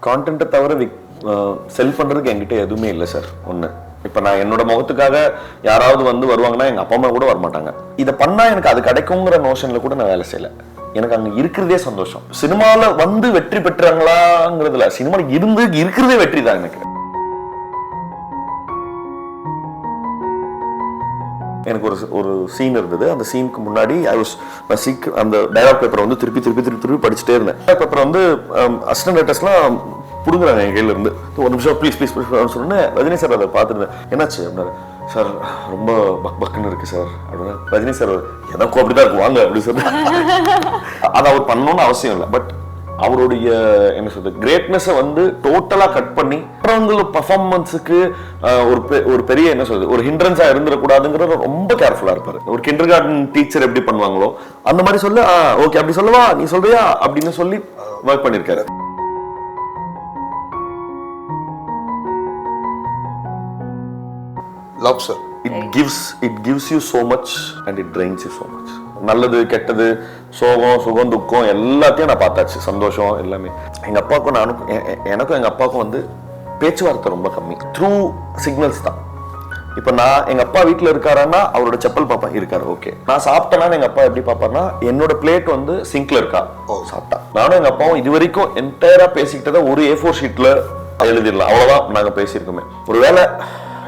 கான்டென்ட்டை தவிர செல் பண்ணுறதுக்கு என்கிட்ட எதுவுமே இல்லை சார். ஒன்று, இப்போ நான் என்னோட முகத்துக்காக யாராவது வந்து வருவாங்கன்னா எங்கள் அப்பா அம்மா கூட வரமாட்டாங்க. இதை பண்ணால் எனக்கு அது கிடைக்குங்கிற நோஷனில் கூட நான் வேலை செய்யலை. எனக்கு அங்கே இருக்கிறதே சந்தோஷம். சினிமாவில் வந்து வெற்றி பெற்றாங்களாங்கிறதுல, சினிமாவில் இருந்து இருக்கிறதே வெற்றி தான் எனக்கு. எனக்கு ஒரு சீன் இருந்தது. அந்த சீனுக்கு முன்னாடி அந்த டயலாக் பேப்பரை வந்து திருப்பி படிச்சுட்டே இருந்தேன். டயலாக் பேப்பரை வந்து அசிஸ்டன்ட் ரைட்டர்ஸ்லாம் புடுங்குறாங்க என் கையில இருந்து. ஒரு நிமிஷம் ப்ளீஸ் சொன்னேன். ரஜினி சார் அதை பார்த்துருந்தேன். என்னாச்சு அப்படின்னாரு. சார் ரொம்ப பக்குன்னு இருக்கு சார் அப்படின்னா. ரஜினி சார் எனக்கும் அப்படிதான் இருக்கும் வாங்க அப்படி சொல்லி. அதை அவர் பண்ணணும்னு அவசியம் இல்லை. பட் அவருடைய என்ன சொல்றது கிரேட்னஸை வந்து டோட்டலா கட் பண்ணி பர்ஃபார்மன்ஸுக்கு ஒரு பெரிய என்ன சொல்றது ஒரு ஹிண்ட்ரன்ஸா இருந்துடக்கூடாதுங்கிறத ரொம்ப கேர்ஃபுல்லா இருப்பாரு. ஒரு கிண்டர் கார்டன் டீச்சர் எப்படி பண்ணுவாங்களோ அந்த மாதிரி சொல்ல ஓகே அப்படி சொல்லவா நீ சொல்றியா அப்படின்னு சொல்லி ஒர்க் பண்ணிருக்காரு. Love sir. It gives you so much and it drains you so much. நல்லது கெட்டது சோகம் சுகம் துக்கம் எல்லாத்தையும் நான் பார்த்தாச்சு. சந்தோஷம் எல்லாமே. எங்க அப்பாவுக்கும் எனக்கும் எங்க அப்பாவுக்கும் வந்து பேச்சுவார்த்தை ரொம்ப கம்மி. த்ரூ சிக்னல்ஸ் தான். இப்ப நான் எங்க அப்பா வீட்டுல இருக்காருன்னா அவரோட செப்பல் பாப்பா இருக்காரு ஓகே. நான் சாப்பிட்டேன்னா எங்க அப்பா எப்படி பாப்பாருன்னா என்னோட பிளேட் வந்து சிங்க்ல இருக்கா சாப்பிட்டா. நானும் எங்க அப்பாவும் இது வரைக்கும் என்டையரா பேசிக்கிட்டதை ஒரு A4 ஷீட்ல எழுதிடலாம். அவ்வளவுதான் நாங்க பேசியிருக்கோமே. ஒருவேளை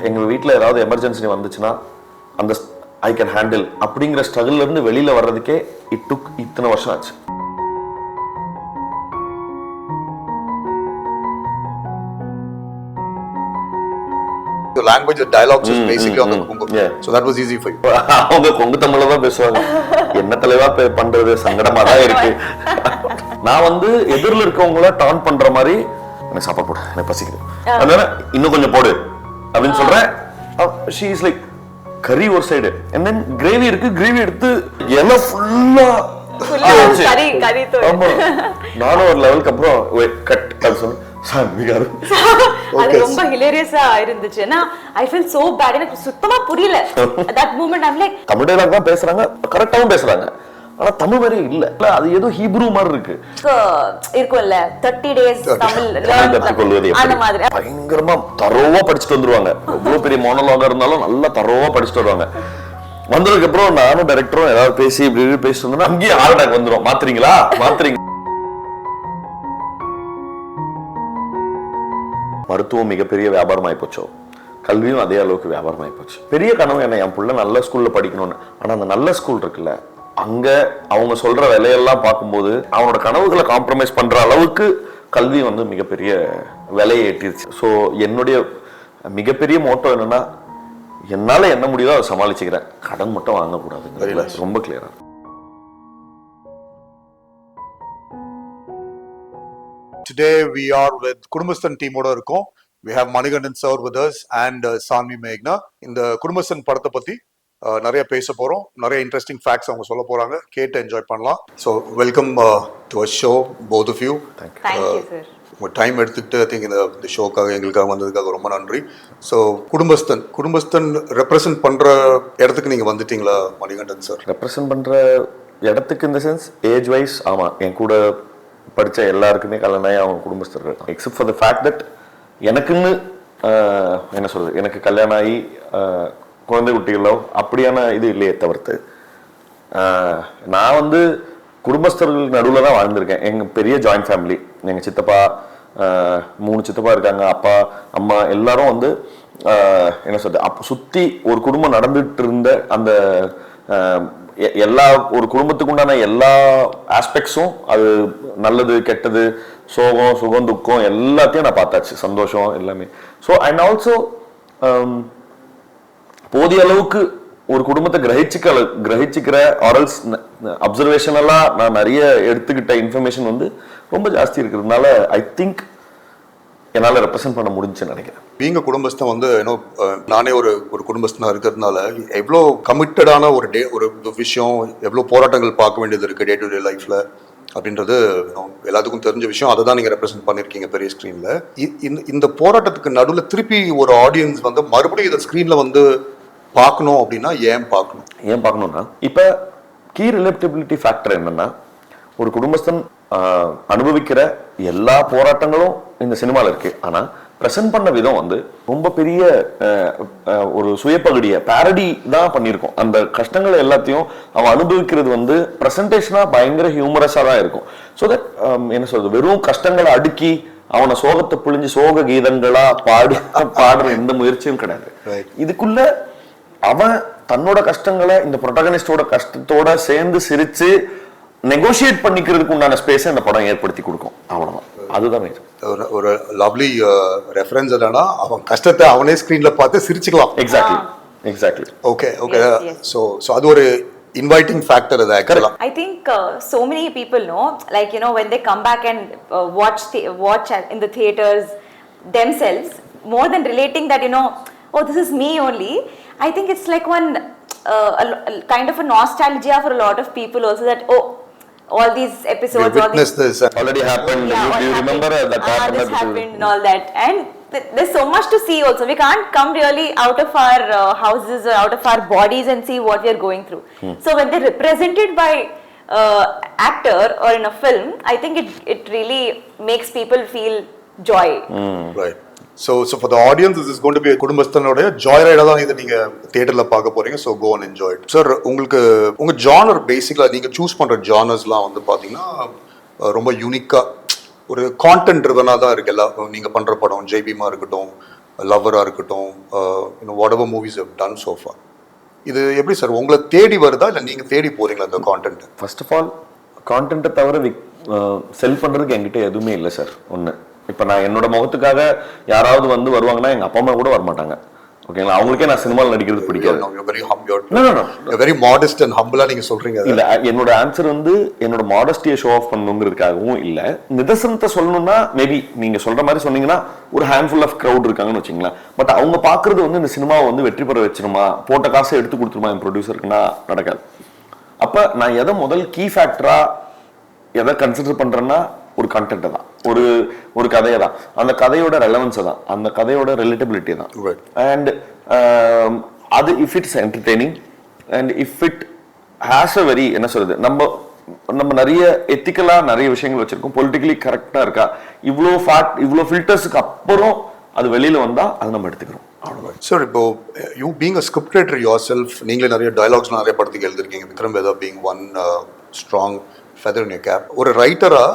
எங்க வீட்டுல ஏதாவது எமர்ஜென்சி வந்துச்சுன்னா அந்த ஐ கேன் ஹேண்டில் அப்படிங்கிற ஸ்ட்ரகிள்ல இருந்து வெளியில வர்றதுக்கே இத்தனை வருஷம் ஆச்சு. The language, the dialogues is basically on the Kongu. Yeah. So that was easy for you. அவங்க கொங்கு தமிழ்ல தான் பேசுவாங்க. என்ன தலைவா பண்றது சங்கடமா தான் இருக்கு. நான் வந்து எதிரில் இருக்கவங்கள டான் பண்ற மாதிரி எனக்கு சாப்பாடு போடு எனக்கு பசிக்குது அதனால இன்னும் கொஞ்சம் போடு அப்படின்னு சொல்றேன். she is like கறி ஒரு சைடு and then கிரேவி இருக்கு. கிரேவி எடுத்து எல்லாம் ஃபுல்லா கறி கறி தோல். ஆமா நானும் ஒரு லெவலுக்கு அப்புறம் கட் அது சொன்னேன். அது ரொம்ப ஹிலேரியஸா இருந்துச்சு. நான் ஐ ஃபீல் சோ பேட். எனக்கு சுத்தமா புரியல that moment. I'm like Tamil dialogue தான் பேசுறாங்க கரெக்டாவும் பேசுறாங்க. ஆனா தமிழ் மாதிரி இல்ல. அது ஏதோ ஹீப்ரூ மாதிரி இருக்கு. இருக்கும்ல 30 days தமிழ் அந்த மாதிரி பயங்கரமா தரோவா படிச்சுட்டு வந்துருவாங்க. எவ்வளவு பெரிய மோனோலாகா இருந்தாலும் நல்லா தரோவா படிச்சுட்டு வருவாங்க. வந்ததுக்கு அப்புறம் நானும் டைரக்டரும் ஏதாவது பேசி இப்படி பேசிட்டு இருந்தோம்னா அங்கேயே ஹார்ட் அட்டாக் வந்துடும். மாத்துறீங்களா மருத்துவம் மிகப்பெரிய வியாபாரம் ஆயிப்போச்சோ கல்வியும் அதே அளவுக்கு வியாபாரம் ஆயிப்போச்சு. பெரிய கனவு என்ன என் பிள்ளை நல்ல ஸ்கூல்ல படிக்கணும்னு. ஆனா அந்த நல்ல ஸ்கூல் இருக்குல்ல அங்க அவங்க சொல்ற விலையெல்லாம் பார்க்கும்போது அவனோட கனவுகளை காம்ப்ரமைஸ் பண்ற அளவுக்கு கல்வி வந்து மிகப்பெரிய விலையை ஏற்றிருச்சு. ஸோ என்னுடைய மிகப்பெரிய மோட்டோ என்னன்னா என்னால என்ன முடியுதோ அதை சமாளிச்சுக்கிறேன். கடன் மட்டும் வாங்கக்கூடாது. ரொம்ப கிளியரா. Today we are with Kudumbasthan team oda irukom. We have Manikandan sir with us and Saanvemegghana. இந்த குடும்பஸ்தான் படத்தை பத்தி நிறைய பேச போறோம். நிறைய இன்ட்ரெஸ்டிங் ஃபேக்ட்ஸ் அவங்க சொல்ல போறாங்க. கேட்டு என்ஜாய் பண்ணலாம். So welcome to our show both of you. Thank you sir. உங்க டைம் எடுத்துக்கிட்டு ஐ திங்க் இந்த ஷோக்காக எங்களுக்காக வந்ததுக்காக ரொம்ப நன்றி. ஸோ குடும்பஸ்தான் ரெப்ரசன்ட் பண்ற இடத்துக்கு நீங்க வந்துட்டீங்களா மணிகண்டன் சார்? ரெப்ரசன்ட் பண்ற இடத்துக்கு இந்த சென்ஸ் ஏஜ் வைஸ் ஆமா என் கூட படித்த எல்லாருக்குமே கல்யாணம் ஆகி அவங்க குடும்பஸ்தர்கள் except for the fact that எனக்குன்னு என்ன சொல்றது எனக்கு கல்யாணம் ஆகி குழந்தை குட்டிகளோ அப்படியான இது இல்லையே தவிர்த்து நான் வந்து குடும்பஸ்தர்கள் நடுவில் தான் வாழ்ந்திருக்கேன். எங்கள் பெரிய ஜாயிண்ட் ஃபேமிலி. எங்கள் சித்தப்பா 3 சித்தப்பா இருக்காங்க. அப்பா அம்மா எல்லாரும் வந்து என்ன சொல்றது அப்போ சுற்றி ஒரு குடும்பம் நடந்துட்டு இருந்த அந்த எல்லா ஒரு குடும்பத்துக்கு உண்டான எல்லா ஆஸ்பெக்ட்ஸும் அது நல்லது கெட்டது சோகம் சுகம் துக்கம் எல்லாத்தையும் நான் பார்த்தாச்சு. சந்தோஷம் எல்லாமே. ஸோ அண்ட் ஆல்சோ போதிய அளவுக்கு ஒரு குடும்பத்தை கிரகிச்சுக்கிற ஆரல்ஸ் அப்சர்வேஷனெல்லாம் நான் நிறைய எடுத்துக்கிட்ட இன்ஃபர்மேஷன் வந்து ரொம்ப ஜாஸ்தி இருக்கிறதுனால ஐ திங்க் என்னால் ரெப்ரசென்ட் பண்ண முடிஞ்சுன்னு நினைக்கிறேன். பீங்க குடும்பஸ்தான் வந்து நானே ஒரு குடும்பஸ்தனா இருக்கிறதுனால எவ்வளோ கமிட்டடான ஒரு விஷயம், எவ்வளோ போராட்டங்கள் பார்க்க வேண்டியது இருக்குது டே டு டே லைஃப்பில் அப்படின்றது எல்லாத்துக்கும் தெரிஞ்ச விஷயம். அதை தான் நீங்கள் ரெப்ரசென்ட் பண்ணியிருக்கீங்க பெரிய ஸ்க்ரீனில். இந்த போராட்டத்துக்கு நடுவில் திருப்பி ஒரு ஆடியன்ஸ் வந்து மறுபடியும் இதை ஸ்க்ரீனில் வந்து பார்க்கணும் அப்படின்னா ஏன் பார்க்கணும்னா இப்போ கீ ரிலேட்டபிலிட்டி ஃபேக்டர் என்னன்னா ஒரு குடும்பஸ்தன் அனுபவிக்கிற எல்லா போராட்டங்களும் இந்த சினிமாவில் இருக்கு. ஆனால் ப்ரெசென்ட் பண்ண விதம் வந்து ரொம்ப பெரிய ஒரு சுயப்பகுதியை பேரடி தான் பண்ணியிருக்கோம். அந்த கஷ்டங்களை எல்லாத்தையும் அவன் அனுபவிக்கிறது வந்து ப்ரெசன்டேஷனாக பயங்கர ஹியூமரஸாக தான் இருக்கும். ஸோ தட் என்ன சொல்றது, வெறும் கஷ்டங்களை அடுக்கி அவனை சோகத்தை புழிஞ்சு சோக கீதங்களா பாடுற எந்த முயற்சியும் கிடையாது. இதுக்குள்ள அவன் தன்னோட கஷ்டங்களை இந்த ப்ரொட்டகனிஸ்டோட கஷ்டத்தோட சேர்ந்து சிரிச்சு நெகோசியேட் பண்ணிக்கிறதுக்கு உண்டான ஸ்பேஸை இந்த படம் ஏற்படுத்தி கொடுக்கும். அவ்வளவுதான், அதுதான் ஒரு லவ்லி ரெஃபரன்ஸ். என்னன்னா அவன் கஷ்டத்தை அவனே ஸ்கிரீன்ல பார்த்து சிரிச்சுக்கலாம். எக்ஸாக்ட்லி. ஓகே. ஸோ அது ஒரு inviting factor is actually. I think so many people know, like when they come back and watch in the theaters themselves, more than relating that oh, this is me only. I think it's like one kind of a nostalgia for a lot of people also, that all these episodes, all this already happened. You remember that happened and all that, and there's so much to see also. We can't come really out of our houses or out of our bodies and see what we are going through. So when they're represented by actor or in a film, I think it really makes people feel joy. Right. So for the audience, this is going to be a Kudumbasthan joyride தான் இத நீங்க தியேட்டர்ல பார்க்க போறீங்க. So go and enjoy it. Sir, உங்களுக்கு உங்க genre basically நீங்க choose பண்ற genresலாம் வந்து பாத்தீங்கன்னா ரொம்ப யூனிக்கா ஒரு கான்டென்ட் ட்ரிவனா தான் இருக்கு. எல்லாம் நீங்க பண்ற படம் ஜெய்பீமா இருக்கட்டும், லவ்வரா இருக்கட்டும், whatever movies have done so far. இது எப்படி சார் உங்களை தேடி வருதா இல்லை நீங்க தேடி போறீங்களா அந்த கான்டென்ட்? ஃபர்ஸ்ட் ஆஃப் ஆல் கான்டென்ட்டை தவிர செல் பண்றதுக்கு என்கிட்ட எதுவுமே இல்லை சார். ஒன்று, இப்போ நான் என்னோட முகத்துக்காக யாராவது வந்து வருவாங்கன்னா எங்கள் அப்பா அம்மா கூட வரமாட்டாங்க. ஓகேங்களா, அவங்களுக்கே நான் சினிமாவில் நடிக்கிறது பிடிக்காது. வெரி மாடஸ்ட் அண்ட் ஹம்பிளா நீங்க சொல்றீங்க. இல்ல, என்னோட ஆன்சர் வந்து என்னோட மாடஸ்டியை ஷோ ஆஃப் பண்ணணுங்கிறதுக்காகவும் இல்ல, நிதர்சனத்தை சொல்லணும்னா மேபி நீங்க சொல்ற மாதிரி சொன்னீங்கன்னா ஒரு ஹேண்ட்ஃபுல் ஆஃப் க்ரௌட் இருக்காங்கன்னு வச்சுங்களேன். பட் அவங்க பாக்குறது வந்து இந்த சினிமாவை வந்து வெற்றி பெற வச்சிருமா, போட்ட காசை எடுத்து கொடுத்துருமா என் ப்ரொடியூசருக்குன்னா நடக்காது. அப்ப நான் எதை முதல் கீ ஃபேக்டரா எதை கன்சிடர் பண்றேன்னா ஒரு கண்டென்ட் தான், ஒரு கதையை தான், அந்த கதையோட ரெலவன்ஸை தான், அந்த கதையோட ரிலேட்டபிலிட்டி தான். அண்ட் அது if it's entertaining and if it has a very என்ன சொல்றது, நம்ம நிறைய எத்திக்கலா நிறைய விஷயங்கள் வச்சிருக்கோம், பொலிட்டிக்கலி கரெக்டா இருக்கா, இவ்வளோ ஃபில்டர்ஸுக்கு அப்புறம் அது வெளியில வந்தா அது நம்ம எடுத்துக்கிறோம். சார், இப்போ you being a script writer yourself, நீங்களே நிறைய டயலாக்ஸ் நிறைய படத்துக்கு எழுதிருக்கீங்க. Vikram Vedha being one strong feather in your cap. ஒரு ரைட்டரா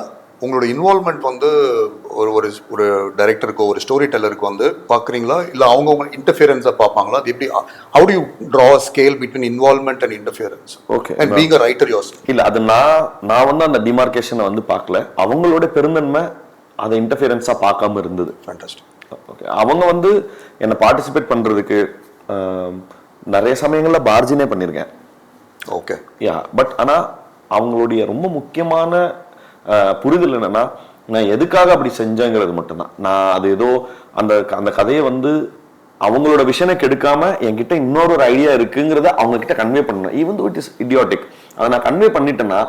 உங்களோட இன்வால்மெண்ட் வந்து ஒரு டைரக்டருக்கு ஒரு ஸ்டோரி டெல்லருக்கு வந்து பார்க்குறீங்களா, இல்லை அவங்க இன்டர்ஃபியரன்ஸை பார்ப்பாங்களா? அது எப்படி, how to you draw scale between involvement and interference? Okay, and being a writer your self. இல்லை, அது நான் வந்து அந்த டிமார்கேஷனை வந்து பார்க்கல. அவங்களோட பெருந்தன்மை அதை இன்டர்ஃபியரன்ஸாக பார்க்காம இருந்தது. ஃபேண்டாஸ்டிக். ஓகே, அவங்க வந்து என்னை பார்ட்டிசிபேட் பண்ணுறதுக்கு நிறைய சமயங்களில் பார்ஜினே பண்ணியிருக்கேன். ஓகே, யா, பட் ஆனால் அவங்களுடைய ரொம்ப முக்கியமான புரிதல் என்னன்னா, நான் எதுக்காக அப்படி செஞ்சேங்கிறது மட்டும்தான். நான் அது ஏதோ அந்த கதையை வந்து அவங்களோட விஷனை கெடுக்காம என்கிட்ட இன்னொரு ஐடியா இருக்குங்கிறத அவங்க கிட்ட கன்வே பண்ணணும். Even it is idiotic. அதை நான் கன்வே பண்ணிட்டேன்னா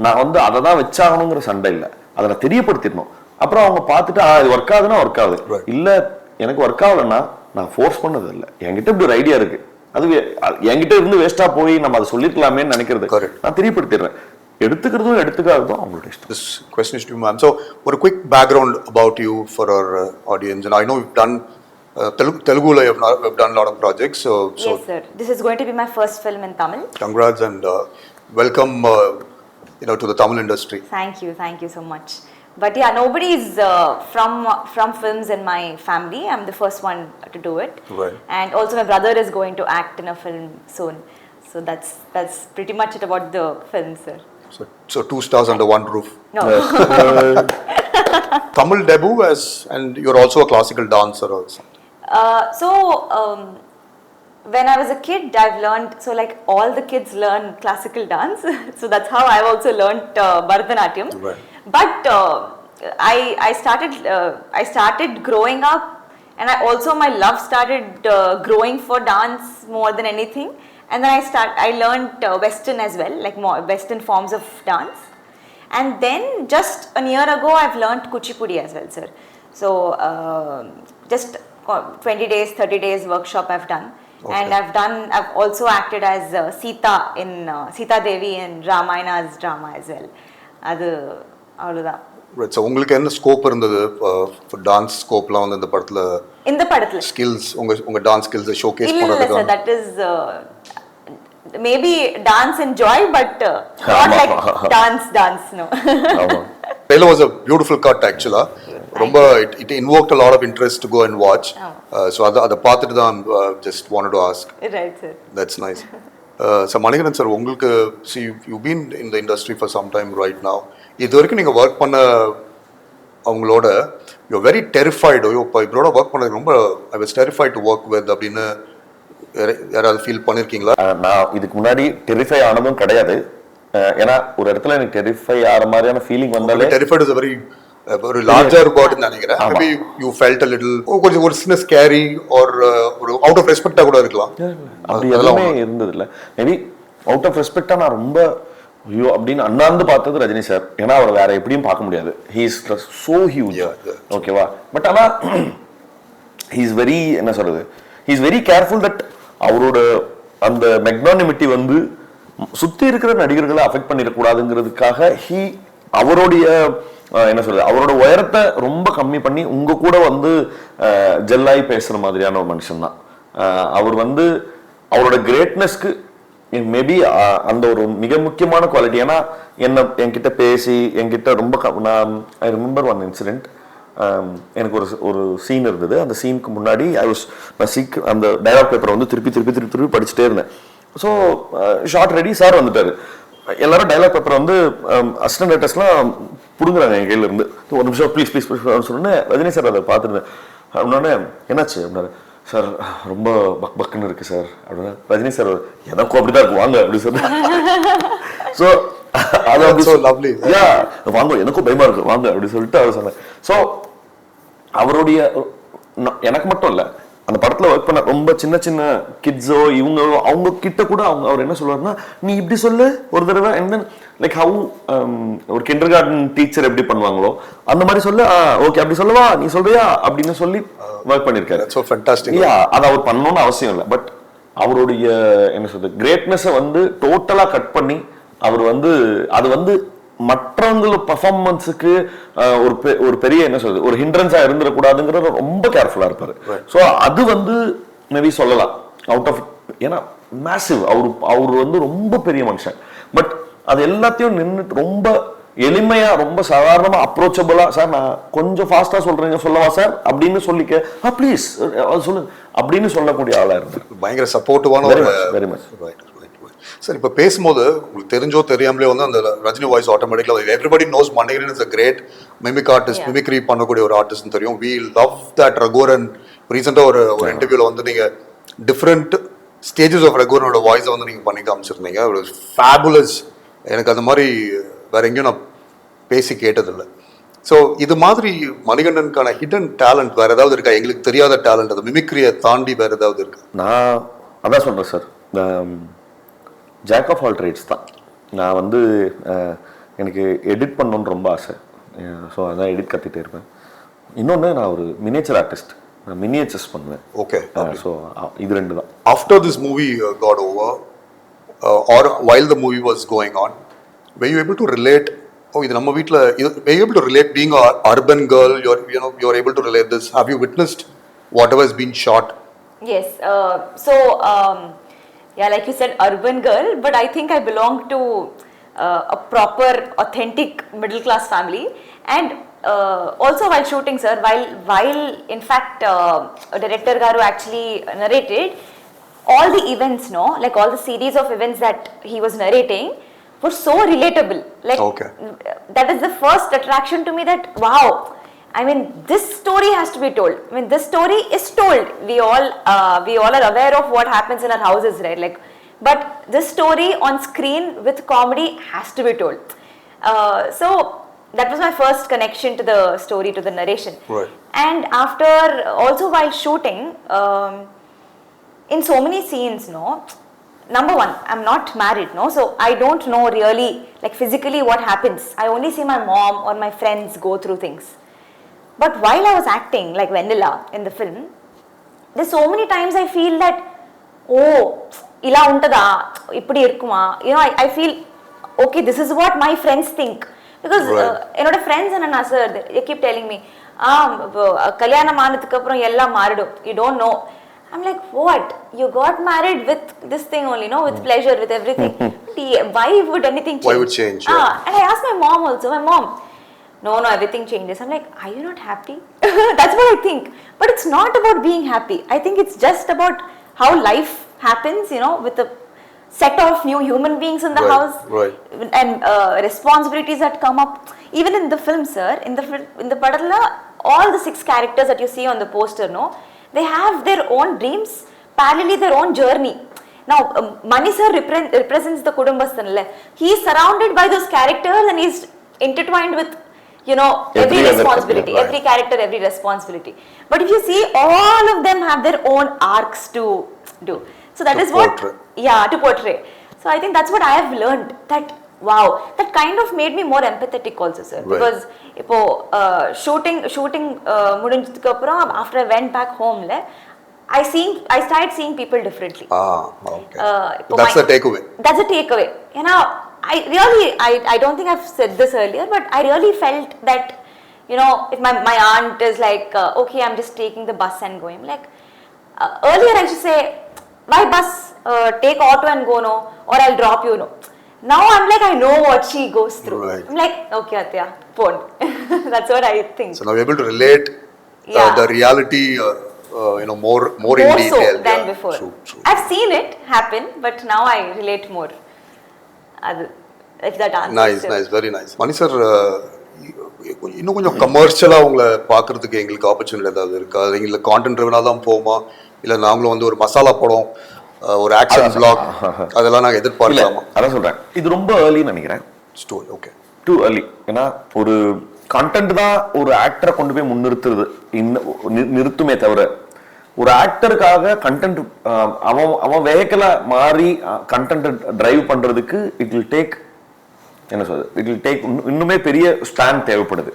நான் வந்து அதை தான் வச்சாகணுங்கிற சண்டை இல்லை, அதை நான் தெரியப்படுத்திடணும். அப்புறம் அவங்க பார்த்துட்டு இது ஒர்க் ஆகுதுன்னா ஒர்க் ஆகுது, இல்லை எனக்கு ஒர்க் ஆகலைன்னா நான் ஃபோர்ஸ் பண்ணது இல்லை. என்கிட்ட இப்படி ஒரு ஐடியா இருக்கு, அது என்கிட்ட இருந்து வேஸ்டா போய் நம்ம அதை சொல்லிருக்கலாமே நினைக்கிறது நான் தெரியப்படுத்திடுறேன். எடுத்துக்கிறதும் எடுத்துக்காததும் அவங்களோட இஷ்டம். This question is to you, ma'am. So, ஒரு quick background about you for our audience. And I know you've done Telugu, you've done a lot of projects. So yes, sir. This is going to be my first film in Tamil. Congrats and welcome, to the Tamil industry. Thank you so much. But yeah, nobody is from films in my family. I'm the first one to do it. Right. And also my brother is going to act in a film soon. So that's pretty much it about the film, sir. So two stars under one roof. No. Tamil debut and you're also a classical dancer also. When I was a kid, I've learned, so like all the kids learn classical dance. So that's how I've also learned Bharatanatyam. Right. But I started growing up, and my love started growing for dance more than anything. And then I learned Western as well, like more Western forms of dance. And then just a year ago, I've learned Kuchipudi as well, sir. So just 20 days, 30 days workshop I've done. Okay. And I've also acted as Sita in Sita Devi in Ramayana's drama as well. Adu avludha. So உங்களுக்கு என்ன scope இருந்தது dance ஸ்கோப்லாம் வந்து இந்த படத்துல skills உங்க dance ஸ்கில்ஸை showcase இல்ல பண்றதுக்கு? Sir, that is maybe dance and joy, but not like dance no. Trailer was a beautiful cut actually. Romba it invoked a lot of interest to go and watch. So ada paathitu dhaan just wanted to ask. Right sir. That's nice. So Manikandan sir, உங்களுக்கு see you've been in the industry for some time right now. இதுவரைக்கும் நீங்க work பண்ண அவங்களோட you're very terrified. ஐயோ இவரோட work பண்ணது ரொம்ப I was terrified to work with அப்படின்னு யாராவது ஃபீல் பண்ணிருக்கீங்களா? நான் இதுக்கு முன்னாடி டெரிஃபை ஆனதும் கிடையாது. ஏன்னா ஒரு இடத்துல எனக்கு டெரிஃபை ஆகிற மாதிரியான ஃபீலிங் வந்தாலே டெரிஃபைட் இஸ் வெரி ஒரு லார்ஜர் வேர்ட்னு நினைக்கிறேன். Maybe you felt a little கொஞ்சம் ஒரு சின்ன ஸ்கேரி ஆர் ஒரு அவுட் ஆஃப் ரெஸ்பெக்டா கூட இருக்கலாம். அப்படி எதுவுமே இருந்தது இல்லை. மேபி அவுட் ஆஃப் ரெஸ்பெக்டா நான் ரொம்ப ஐயோ அப்படின்னு அண்ணாந்து பார்த்தது ரஜினி சார். ஏன்னா அவர் வேற எப்படியும் பார்க்க முடியாது. He is so huge. ஓகேவா? பட் ஆனால் ஹி இஸ் வெரி என்ன சொல்றது, he is very careful that அவரோட அந்த மெக்னானிமிட்டி வந்து சுத்தி இருக்கிற நடிகர்களை அஃபெக்ட் பண்ணிடக்கூடாதுங்கிறதுக்காக அவருடைய என்ன சொல்றது, அவரோட உயரத்தை ரொம்ப கம்மி பண்ணி உங்க கூட வந்து ஜெல்லாய் பேசுற மாதிரியான ஒரு மனுஷன் தான் அவர். வந்து அவரோட கிரேட்னஸ்க்கு மேபி அந்த ஒரு மிக முக்கியமான குவாலிட்டி. ஏன்னா என்கிட்ட பேசி என்கிட்ட ரொம்ப நான் ஐ ரிமெம்பர் ஒன் இன்சிடென்ட். எனக்கு ஒரு சீன் இருந்தது. அந்த சீனுக்கு முன்னாடி நான் அந்த டயலாக் பேப்பரை வந்து திருப்பி படிச்சுட்டே இருந்தேன். ஸோ ஷார்ட் ரெடி, சார் வந்துட்டாரு. எல்லாரும் டைலாக் பேப்பரை வந்து அசிஸ்டன்ட் டைரக்டர்ஸ்லாம் பிடுங்குறாங்க என் கையில இருந்து. ஒரு நிமிஷம் ப்ளீஸ் ப்ளீஸ் ப்ளீஸ் சொன்னேன். ரஜினி சார் அதை பார்த்துருந்தேன். அப்படின்னே என்னாச்சு அப்படின்னாரு. சார் ரொம்ப பக்குன்னு இருக்கு சார் அப்படின்னா. ரஜினி சார் எனக்கும் அப்படிதான் இருக்கு வாங்க அப்படி சொன்னேன். ஸோ வாங்க எனக்கும் பயமா இருக்கு வாங்க அப்படி சொல்லிட்டு அவர் சொன்னேன். ஸோ அவருடைய எனக்கு மட்டும் இல்லை, அந்த படத்துல ஒர்க் பண்ண ரொம்ப சின்ன சின்ன கிட்ஸோ இவங்க அவங்க கிட்ட கூட அவர் என்ன சொல்லுவாருன்னா, நீ இப்படி சொல்லு ஒரு தடவை, அண்ட் தென் லைக் ஹவு ஒரு கிண்டர் கார்டன் டீச்சர் எப்படி பண்ணுவாங்களோ அந்த மாதிரி சொல்ல, ஓகே அப்படி சொல்லவா நீ சொல்றியா அப்படின்னு சொல்லி ஒர்க் பண்ணிருக்காரு. So fantastic. அதை அவர் பண்ணணும்னு அவசியம் இல்லை. பட் அவருடைய என்ன சொல்றது கிரேட்னஸை வந்து டோட்டலா கட் பண்ணி அவர் வந்து அது வந்து மற்றவங்களோட பர்ஃபார்மன்ஸுக்கு ஒரு பெரிய என்ன சொல்றது ஒரு ஹிண்ட்ரன்ஸா இருந்துடக்கூடாதுங்கிறத ரொம்ப கேர்ஃபுல்லா இருப்பாரு. ஸோ அது வந்து மேபி சொல்லலாம் அவுட் ஆஃப், ஏன்னா மேசிவ் அவர் வந்து ரொம்ப பெரிய மனுஷன். பட் அது எல்லாத்தையும் நின்றுட்டு ரொம்ப எளிமையா ரொம்ப சாதாரணமா அப்ரோச்சபிளா, சார் நான் கொஞ்சம் ஃபாஸ்டா சொல்றீங்க சொல்லவா சார் அப்படின்னு சொல்லிக்க ப்ளீஸ் சொல்லுங்க அப்படின்னு சொல்லக்கூடிய ஆளா இருந்தார். பயங்கர சப்போர்ட்டிவான வெரி மச். சார் இப்போ பேசும்போது உங்களுக்கு தெரிஞ்சோ தெரியாமலே வந்து அந்த ரஜினி வாய்ஸ் ஆட்டோமேட்டிக்கலா everybody knows Manikandan is a great mimic artist, mimicry பண்ணக்கூடிய ஒரு ஆர்டிஸ்ட் தெரியும். we love that Raghuvaran. ரீசெண்டா ஒரு இன்டர்வியூல வந்து நீங்க டிஃப்ரெண்ட் ஸ்டேஜஸ் ஆஃப் ரகுவரனோட வாய்ஸை வந்து நீங்க பண்ணி காமிச்சிருந்தீங்க. ஃபேபுலஸ். எனக்கு அந்த மாதிரி வேற எங்கேயும் நான் பேசி கேட்டதில்லை. ஸோ இது மாதிரி மணிகண்டனுக்கான ஹிடன் டேலண்ட் வேற ஏதாவது இருக்கா? எங்களுக்கு தெரியாத டேலண்ட் அது மிமிக்ரியை தாண்டி வேற ஏதாவது இருக்கு? நான் அதான் சொல்றேன் sir, jack of all trades தான். நான் வந்து எனக்கு எடிட் பண்ணணுன்னு ரொம்ப ஆசை. ஸோ அதான் எடிட் கற்றுட்டே இருப்பேன். இன்னொன்று நான் ஒரு மினியேச்சர் ஆர்டிஸ்ட், நான் மினியேச்சர்ஸ் பண்ணுவேன். ஓகே. ஸோ இது ரெண்டு தான். After this movie got over or while the movie was going on, were you able to relate, இது நம்ம வீட்டில் were you able to relate being an urban girl, you're able to relate this? Have you witnessed whatever has been shot? Yes. Yeah, like you said, urban girl, but I think I belong to a proper, authentic middle class family. And also while shooting, sir, while in fact director garu actually narrated all the events, no, like all the series of events that he was narrating were so relatable. Like okay. That is the first attraction to me, that wow, I mean, this story has to be told. I mean, this story is told. We all are aware of what happens in our houses, right? Like, but this story on screen with comedy has to be told. So that was my first connection to the story, to the narration. Right. And after also while shooting, in so many scenes, no. Number one, I'm not married, no, so I don't know really like physically what happens. I only see my mom or my friends go through things. But while I was acting like Vanilla in the film, there's so many times I feel that, oh, ila untada, ippadi irukuma. I feel, okay, this is what my friends think. Because என்னோட friends என்ன sir they keep telling me கல்யாணம் ஆனதுக்கு அப்புறம் எல்லாம் மாறிடும், you don't know. I'm like, what? You got married with this thing only, no? With pleasure, with everything. Why would anything change? Why would change? Yeah. And I asked my mom also. My mom, no, everything changes. I'm like, are you not happy? That's what I think. But it's not about being happy. I think it's just about how life happens, with a set of new human beings in the house. Right. And responsibilities that come up. Even in the film, sir, in the Padala, all the 6 characters that you see on the poster, no? They have their own dreams, parallelly their own journey. Now, Mani sir represents the Kudumbasthan. He is surrounded by those characters and he is intertwined with, every responsibility. Right. Every character, every responsibility. But if you see, all of them have their own arcs to do. So that is what, to portray. So I think that's what I have learned. That wow, that kind of made me more empathetic also, sir. Right. Because இப்போ shooting முடிஞ்சதுக்கு அப்புறம் after I went back home I started seeing people differently. Okay. That's the takeaway. That's the takeaway. I don't think I've said this earlier, but I really felt that, if my aunt is like, okay, I'm just taking the bus and going. Like, earlier I should say, why bus? Take auto and go, no? Or I'll drop you, no? Now I'm like, I know what she goes through. Right. I'm like, okay, Atya, phone. That's what I think. So now you're able to relate the reality, more in More detail. so than before. True. I've seen it happen, but now I relate more. If that answers. Nice, very nice. Mani sir, இன்னும் கொஞ்சம் கமர்ஷியலா உங்களை பார்க்கறதுக்கு எங்களுக்கு opportunity ஏதாவது இருக்கா? இல்லை content ட்ரிவனா தான் போமா, இல்லை நாங்களும் வந்து ஒரு மசாலா படம், ஒரு ஆக்ஷன் vlog அதெல்லாம் நாங்கள் எதிர்பார்க்கலாமா? அதான் சொல்றேன், இது ரொம்ப ஏர்லின்னு நினைக்கிறேன். Story okay, too early. ஏன்னா ஒரு கண்டென்ட் தான் ஒரு ஆக்டரை கொண்டு போய் நிறுத்துமே தவிர, ஒரு ஆக்டருக்காக கண்டென்ட் அவன் வெஹிக்கலா மாறி கண்டென்ட் டிரைவ் பண்றதுக்கு இட் வில் டேக் இன்னுமே பெரிய ஸ்டாண்ட் தேவைப்படுது.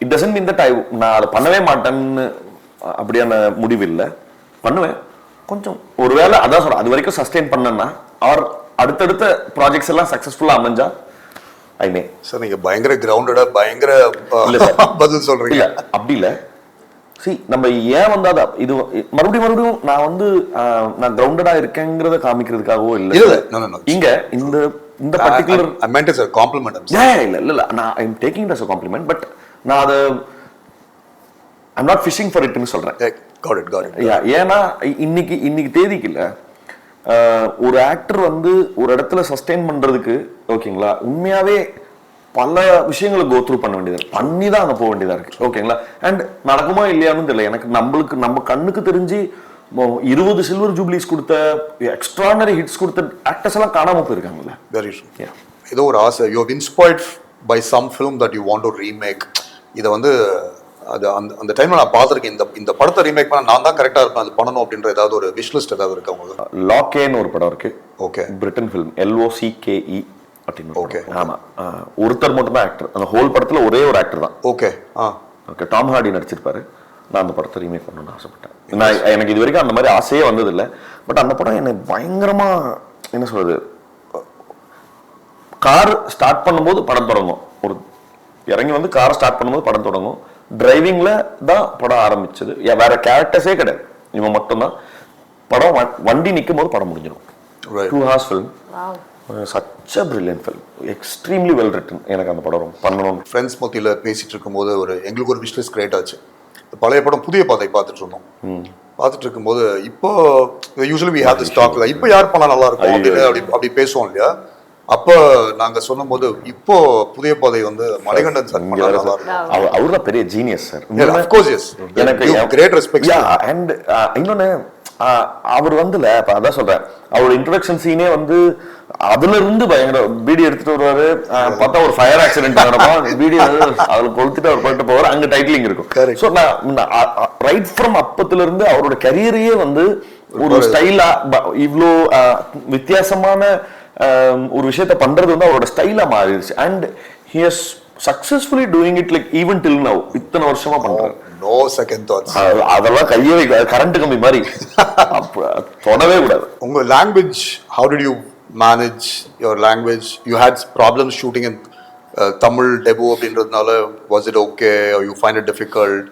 இட் டசன்ட் மீன் தட் நான் அதை பண்ணவே மாட்டேன்னு அப்படியான முடிவு இல்லை, பண்ணுவேன். கொஞ்சம் ஒருவேளை அதான் சொல்றேன், அது வரைக்கும் சஸ்டெயின் பண்ணேன்னா ஆர் அடுத்தடுத்த ப்ராஜெக்ட்ஸ் எல்லாம் சக்சஸ்ஃபுல்லா அமைஞ்சா ஐமே. சார் நீங்க பயங்கர கிரவுண்டடா பயங்கர பதில் சொல்றீங்க. இல்ல அப்படி இல்ல, நம்ம ஏன் வந்தாத இது மறுபடியும் நான் கிரவுண்டடா இருக்கேங்கிறத காமிக்கிறதுக்காகவோ இல்ல. இங்க இந்த particular I meant as a compliment. இல்ல நான் I am taking it as a compliment, but நான் அத I'm not fishing for it ன்னு சொல்றேன். Got it. ஏன்னா இன்னைக்கு தேதிக்கு இல்ல, ஒரு ஆக்டர் ஒரு இடத்துல சஸ்டெயின் பண்றதுக்கு ஓகேங்களா, உண்மையாவே பல விஷயங்களை கோ த்ரூ பண்ண வேண்டியது இருக்கு, பண்ணி தான் அங்க போக வேண்டியதா இருக்கு. ஓகேங்களா, அண்ட் நடக்குமா இல்லையான்னு தெரியல எனக்கு. நம்ம கண்ணுக்கு தெரிஞ்சு 20 சில்வர் ஜூப்ளிஸ் கொடுத்த எக்ஸ்ட்ரானரி ஹிட்ஸ் கொடுத்த ஆக்டர்ஸ் எல்லாம் காணாம போயிருக்காங்கல்ல. Very true. ஏதோ ஒரு ஆசை, you have inspired by some film that you want to remake. இதை அது அந்த டைம்ல நான் பார்த்துருக்கேன், இந்த படத்தை ரீமேக் பண்ண நான் தான் கரெக்டா இருப்பேன், அது பண்ணணும் அப்படின்ற ஏதாவது ஒரு விஷ் லிஸ்ட் ஏதாவது இருக்கு உங்களுக்கு? லாக்கேன்னு ஒரு படம் இருக்கு. ஓகே, பிரிட்டன் ஃபிலிம், LOCKE அப்படின்னு. ஓகே, ஆமா, ஒருத்தர் மட்டும் தான் ஆக்டர், அந்த ஹோல் படத்துல ஒரே ஒரு ஆக்டர் தான். ஓகே, டாம் ஹார்டி நடிச்சிருப்பாரு. நான் அந்த படத்தை ரீமேக் பண்ணணும்னு ஆசைப்பட்டேன். எனக்கு இது வரைக்கும் அந்த மாதிரி ஆசையே வந்தது இல்லை. பட் அந்த படம் எனக்கு பயங்கரமா என்ன சொல்றது, கார் ஸ்டார்ட் பண்ணும்போது படம் தொடங்கும், ஒரு இறங்கி கார் ஸ்டார்ட் பண்ணும்போது படம் தொடங்கும், டிரைவிங்ல தான் படம் ஆரம்பிச்சது, வேற கேரக்டர்ஸே கிடையாது, இவன் மட்டும்தான். படம் வண்டி நிற்கும் போது படம் முடிஞ்சிடும். 2 hours film. such a brilliant film, extremely well written. எனக்கு அந்த படம் பண்ணணும். ஃப்ரெண்ட்ஸ் மத்தியில் பேசிட்டு இருக்கும்போது எங்களுக்கு ஒரு விஷ் லிஸ்ட் கிரியேட் ஆச்சு. பழைய படம் புதிய பாதை பார்த்துட்டு இருந்தோம். பார்த்துட்டு இருக்கும்போது இப்போ usually we have this talk, இப்போ யார் பண்ணா நல்லா இருக்கும் அப்படின்னு அப்படி பேசுவோம் இல்லையா. அப்போ நாங்க சொன்னும் போது இப்போ புதிய பாதை மணிகண்டன் சார் பண்ணா நல்லா இருக்கும். அவர்தான் பெரிய genius sir. Of course yes, எனக்கு கிரேட் ரெஸ்பெக்ட். அண்ட் இன்னொன்னு அவர் அதான் சொல்றேன், அவரோட இன்ட்ரோடக்ஷன் சீனே அதுல இருந்து பயங்கர பீடி எடுத்துட்டு வருவாரு, பார்த்தா ஒரு ஃபயர் ஆக்சிடென்ட் நடக்கும், வீடியோ அதுல கொளுத்திட்டு அவர் போயிட்டு போவார், அங்க டைட்டிலிங் இருக்கும். ஸோ நான் ரைட் ஃப்ரம் அப்பத்துல இருந்து அவரோட கரியரையே ஒரு ஸ்டைலா இவ்வளோ வித்தியாசமான ஒரு விஷயத்த பண்றது அவரோட ஸ்டைலா மாறிடுச்சு. And he has successfully doing it like even till now. இத்தனை வருஷமா பண்றாரு. No second thoughts. அதெல்லாம் கையே வைக்காது, கரண்ட் கம்பி மாதிரி தொடவே கூடாது. உங்க language, how did you manage your language? You had problems shooting in Tamil debut அப்படின்றதுனால was it okay or you find it difficult?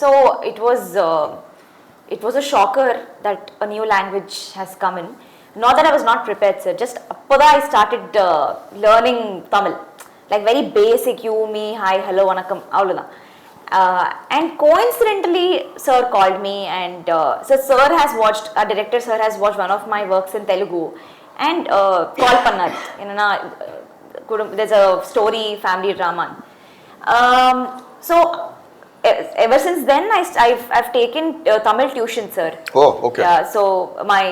So it was a shocker that a new language has come in. Not that I was not prepared, sir. Just appada I started learning Tamil, like very basic. You, me, hi, hello, vanakkam, avludha. And coincidentally, sir called me, and so sir has watched. Our director sir has watched one of my works in Telugu, and call pannar. There's a story, family drama. So ever since then, I've taken Tamil tuition, sir. Oh, okay. Yeah, so my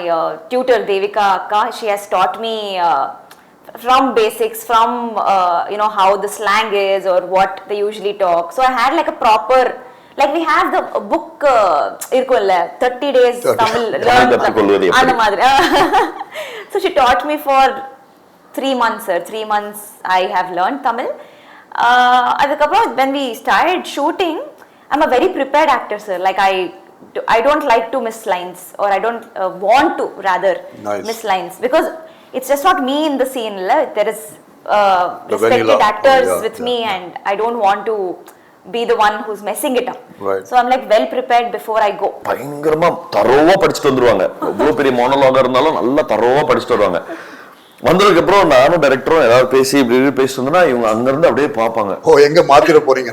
tutor Devika Akka, she has taught me from basics, from how the slang is or what they usually talk. So I had like a proper, like we have the book irkulla 30 days Tamil learn andha madri. So she taught me for 3 months, sir. 3 months I have learned Tamil. Adukapra when we started shooting, I'm a very prepared actor, sir. Like I don't like to miss lines, or I don't want to rather miss lines, because it's just not me in the scene. There is respected actors with me, and I don't want to be the one who's messing it up. Right. So I'm like well prepared before I go. பயங்கரமா தரோவா படிச்சிட்டு வந்துருவாங்க. எவ்வளவு பெரிய மோனோலாகா இருந்தாலும் நல்லா தரோவா படிச்சிட்டு வருவாங்க. வந்ததுக்கு அப்புறம் நானும் டைரக்டரும் ஏதாவது பேசி இப்படி பேசிட்டு இருந்தோம்னா இவங்க அங்க இருந்து அப்படியே பாப்பாங்க. ஓ எங்க மாத்திர போறீங்க?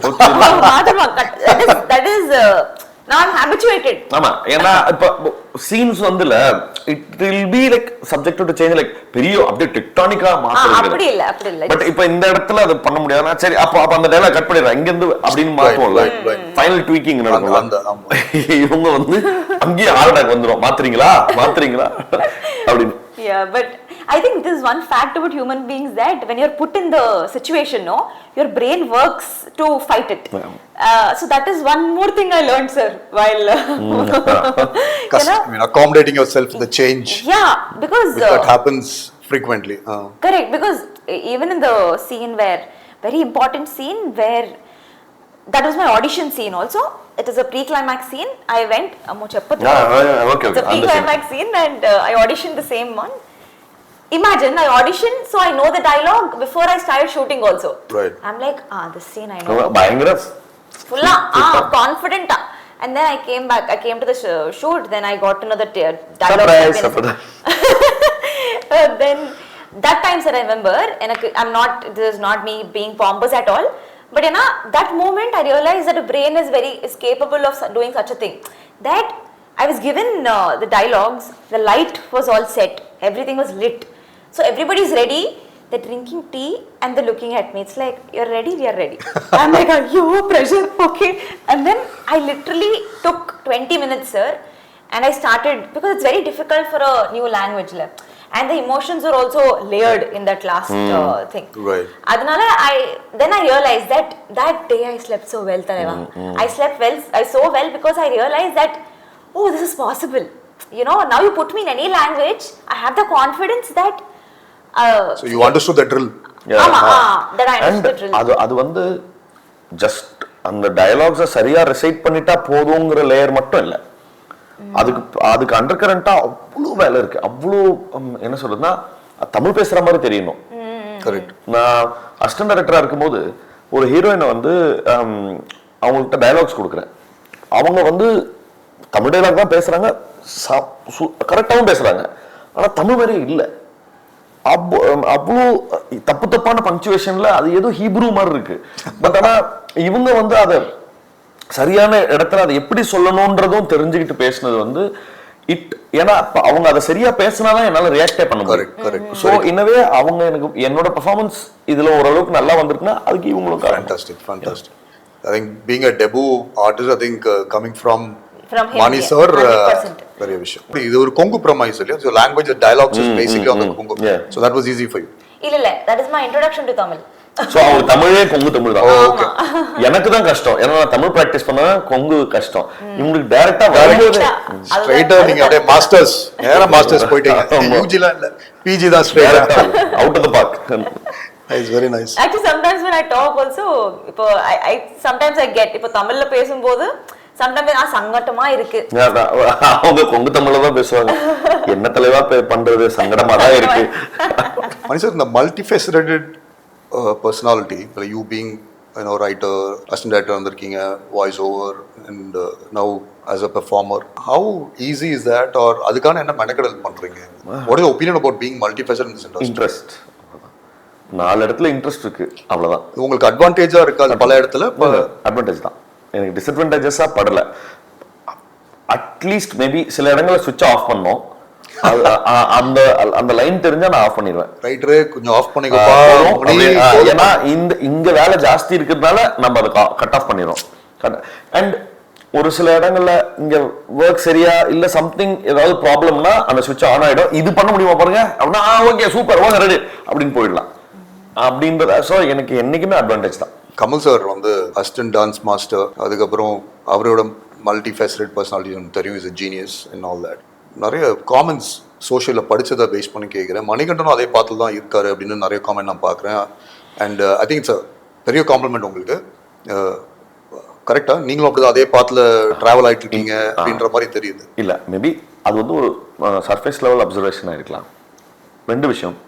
That is now I'm habituated. ஆமா, ஏன்னா இப்ப scenes வந்துல it will be like subjected to change, like பெரிய அப்படியே டெக்டானிக்கா மாத்துறது. அப்படி இல்ல. பட் இப்ப இந்த இடத்துல அது பண்ண முடியாதுன்னா சரி அப்ப அந்த டயலாக் கட் பண்ணிடுறேன் இங்க இருந்து அப்படின்னு மாத்துவோம்ல. ஃபைனல் ட்வீக்கிங் நடக்கும். இவங்க வந்து அங்கேயே ஆர்டர் வந்துரும், மாத்துறீங்களா அப்படின்னு. Yeah, but I think this is one fact about human beings, that when you're put in the situation, your brain works to fight it. So that is one more thing I learned, sir, while accommodating yourself to the change. Yeah, because that happens frequently. Correct, because even in the scene very important scene where that was my audition scene also. It is a pre-climax scene. I went okay. It's a pre-climax scene, and I auditioned the same one. Imagine I auditioned, so I know the dialogue before I started shooting also. Right. I'm like, this scene I know. பயங்கர Full confident. And then I came back. I came to the shoot. Then I got to know the dialogue. Surprise. Then that time, sir, I remember, and this is not me being pompous at all. But that moment I realized that the brain is capable of doing such a thing. That I was given the dialogues, the light was all set, everything was lit. So everybody's ready, they're drinking tea and they're looking at me. It's like, you're ready, we are ready. I'm like, pressure, okay. And then I literally took 20 minutes, sir, and I started, because it's very difficult for a new language. And the emotions are also layered in that last thing. Right. Adanala then I realized that day I slept so well, Taleva. I slept well, so well, because I realized that, this is possible. Now you put me in any language, I have the confidence that. So you understood the drill. Yeah. That I understood the drill. அது வந்து just அந்த டயலாக்ஸை சரியா reside பண்ணிட்டா போதுங்கிற layer மட்டும் இல்லை. அதுக்கு under கரண்டா அவ்வளோ வேலை இருக்கு. அவ்வளோ என்ன சொல்றதுன்னா தமிழ் பேசுற மாதிரி தெரியணும். கரெக்ட். நான் அசிஸ்டன்ட் டைரக்டரா இருக்கும்போது ஒரு ஹீரோயினை வந்து அவங்கள்ட்ட டயலாக்ஸ் கொடுக்குறேன். அவங்க வந்து தமிழ் டைலாக் தான் பேசுறாங்க, கரெக்டாகவும் பேசுறாங்க, ஆனா தமிழ் மாதிரி இல்லை. அவ்வளோ தப்பான பங்க்சுவேஷன்ல அது ஏதோ ஹீப்ரூ மாதிரி இருக்கு. பட் ஆனா இவங்க வந்து அதை சரியான இடத்துல அதை எப்படி சொல்லணும்ன்றதும் தெரிஞ்சுக்கிட்டு பேசினது வந்து ஏன்னா அவங்க அதை சரியா பேசினாதான் என்னால ரியாக்டே பண்ண முடியும். ஸோ இன்னவே அவங்க எனக்கு என்னோட பெர்ஃபார்மன்ஸ் இதுல ஓரளவுக்கு நல்லா வந்திருக்குன்னா அதுக்கு இவங்களும் fantastic. I think being a debut artist, I think coming from him, Mani sir, very விஷயம். இது ஒரு கொங்கு premise இல்லையா? So language, the dialogues is basically on the Kongu. So that was easy for you. இல்ல that is my introduction to Tamil. So அவங்க தமிழே கொங்கு தமிழ் தான். எனக்கு தான் கஷ்டம், ஏன்னா நான் தமிழ் பிராக்டிஸ் பண்ணா கொங்கு கஷ்டம். இவங்களுக்கு டைரக்டா வரும்போது ஸ்ட்ரைட்டா நீங்க அப்படியே மாஸ்டர்ஸ் மாஸ்டர்ஸ் போயிட்டீங்க. யூஜில இல்ல, பிஜி தான் ஸ்ட்ரைட்டா out of the park. It's very nice. Actually sometimes when I talk also, இப்போ I sometimes I get இப்போ தமிழ்ல பேசும்போது sometimes சங்கடமா இருக்கு. அவங்க கொங்கு தமிழ்ல தான் பேசுவாங்க. என்ன தலைவா பண்றது, சங்கடமா தான் இருக்கு. மனுஷன் இந்த multifaceted personality, you being writer, assistant director வந்திருக்கீங்க, voice over, and now as a performer, how easy is that, or அதுக்கான என்ன மெனக்கெடல் பண்றீங்க? What is your opinion about being multifaceted in this industry? Interest, 4 இடத்துல இன்ட்ரெஸ்ட் இருக்கு, அவ்வளவுதான். உங்களுக்கு அட்வான்டேஜா இருக்காது பல இடத்துல? அட்வான்டேஜ் தான், எனக்கு டிஸ்அட்வான்டேஜஸா படல. அட்லீஸ்ட் மேபி சில இடங்களை சுவிட்ச் ஆஃப் பண்ணோம், அந்த அந்த லைன் தெரிஞ்சா நான் ஆஃப் பண்ணிடுவேன். ரைட்டரே கொஞ்சம் ஆஃப் பண்ணிக்கோப்பா, ஏன்னா இங்க வேலை ஜாஸ்தி இருக்கிறதுனால நம்ம அதை கட் ஆஃப் பண்ணிடுறோம். அண்ட் ஒரு சில இடங்கள்ல இங்க ஒர்க் சரியா இல்ல சம்திங் ஏதாவது ப்ராப்ளம்னா அந்த சுவிட்ச் ஆன் ஆயிடும். இது பண்ண முடியுமா பாருங்க அப்படின்னா ஓகே சூப்பர் வாங்க ரெடி அப்படின்னு போயிடலாம் அப்படின்றத. ஸோ எனக்கு என்னைக்குமே அட்வான்டேஜ் தான். கமல் சார் வந்து அசிஸ்டன்ட் டான்ஸ் மாஸ்டர், அதுக்கப்புறம் அவரோட மல்டிஃபேசட்டட் பர்சனாலிட்டி தெரியும், is a genius and all that. நிறைய காமெண்ட்ஸ் சோஷியலில் படித்ததை பேஸ் பண்ணி கேட்குறேன். மணிகண்டனும் அதே பார்த்து தான் இருக்காரு அப்படின்னு நிறைய காமெண்ட் நான் பார்க்குறேன். அண்ட் ஐ திங்க் இட்ஸ் பெரிய காம்ப்ளிமெண்ட் உங்களுக்கு. கரெக்டாக நீங்களும் அப்படி அதே பாத்தில் ட்ராவல் ஆகிட்டு இருக்கீங்க அப்படின்ற மாதிரி தெரியுது. இல்லை, மேபி அது வந்து ஒரு சர்ஃபேஸ் லெவல் அப்சர்வேஷனாக இருக்கலாம். 2 விஷயம்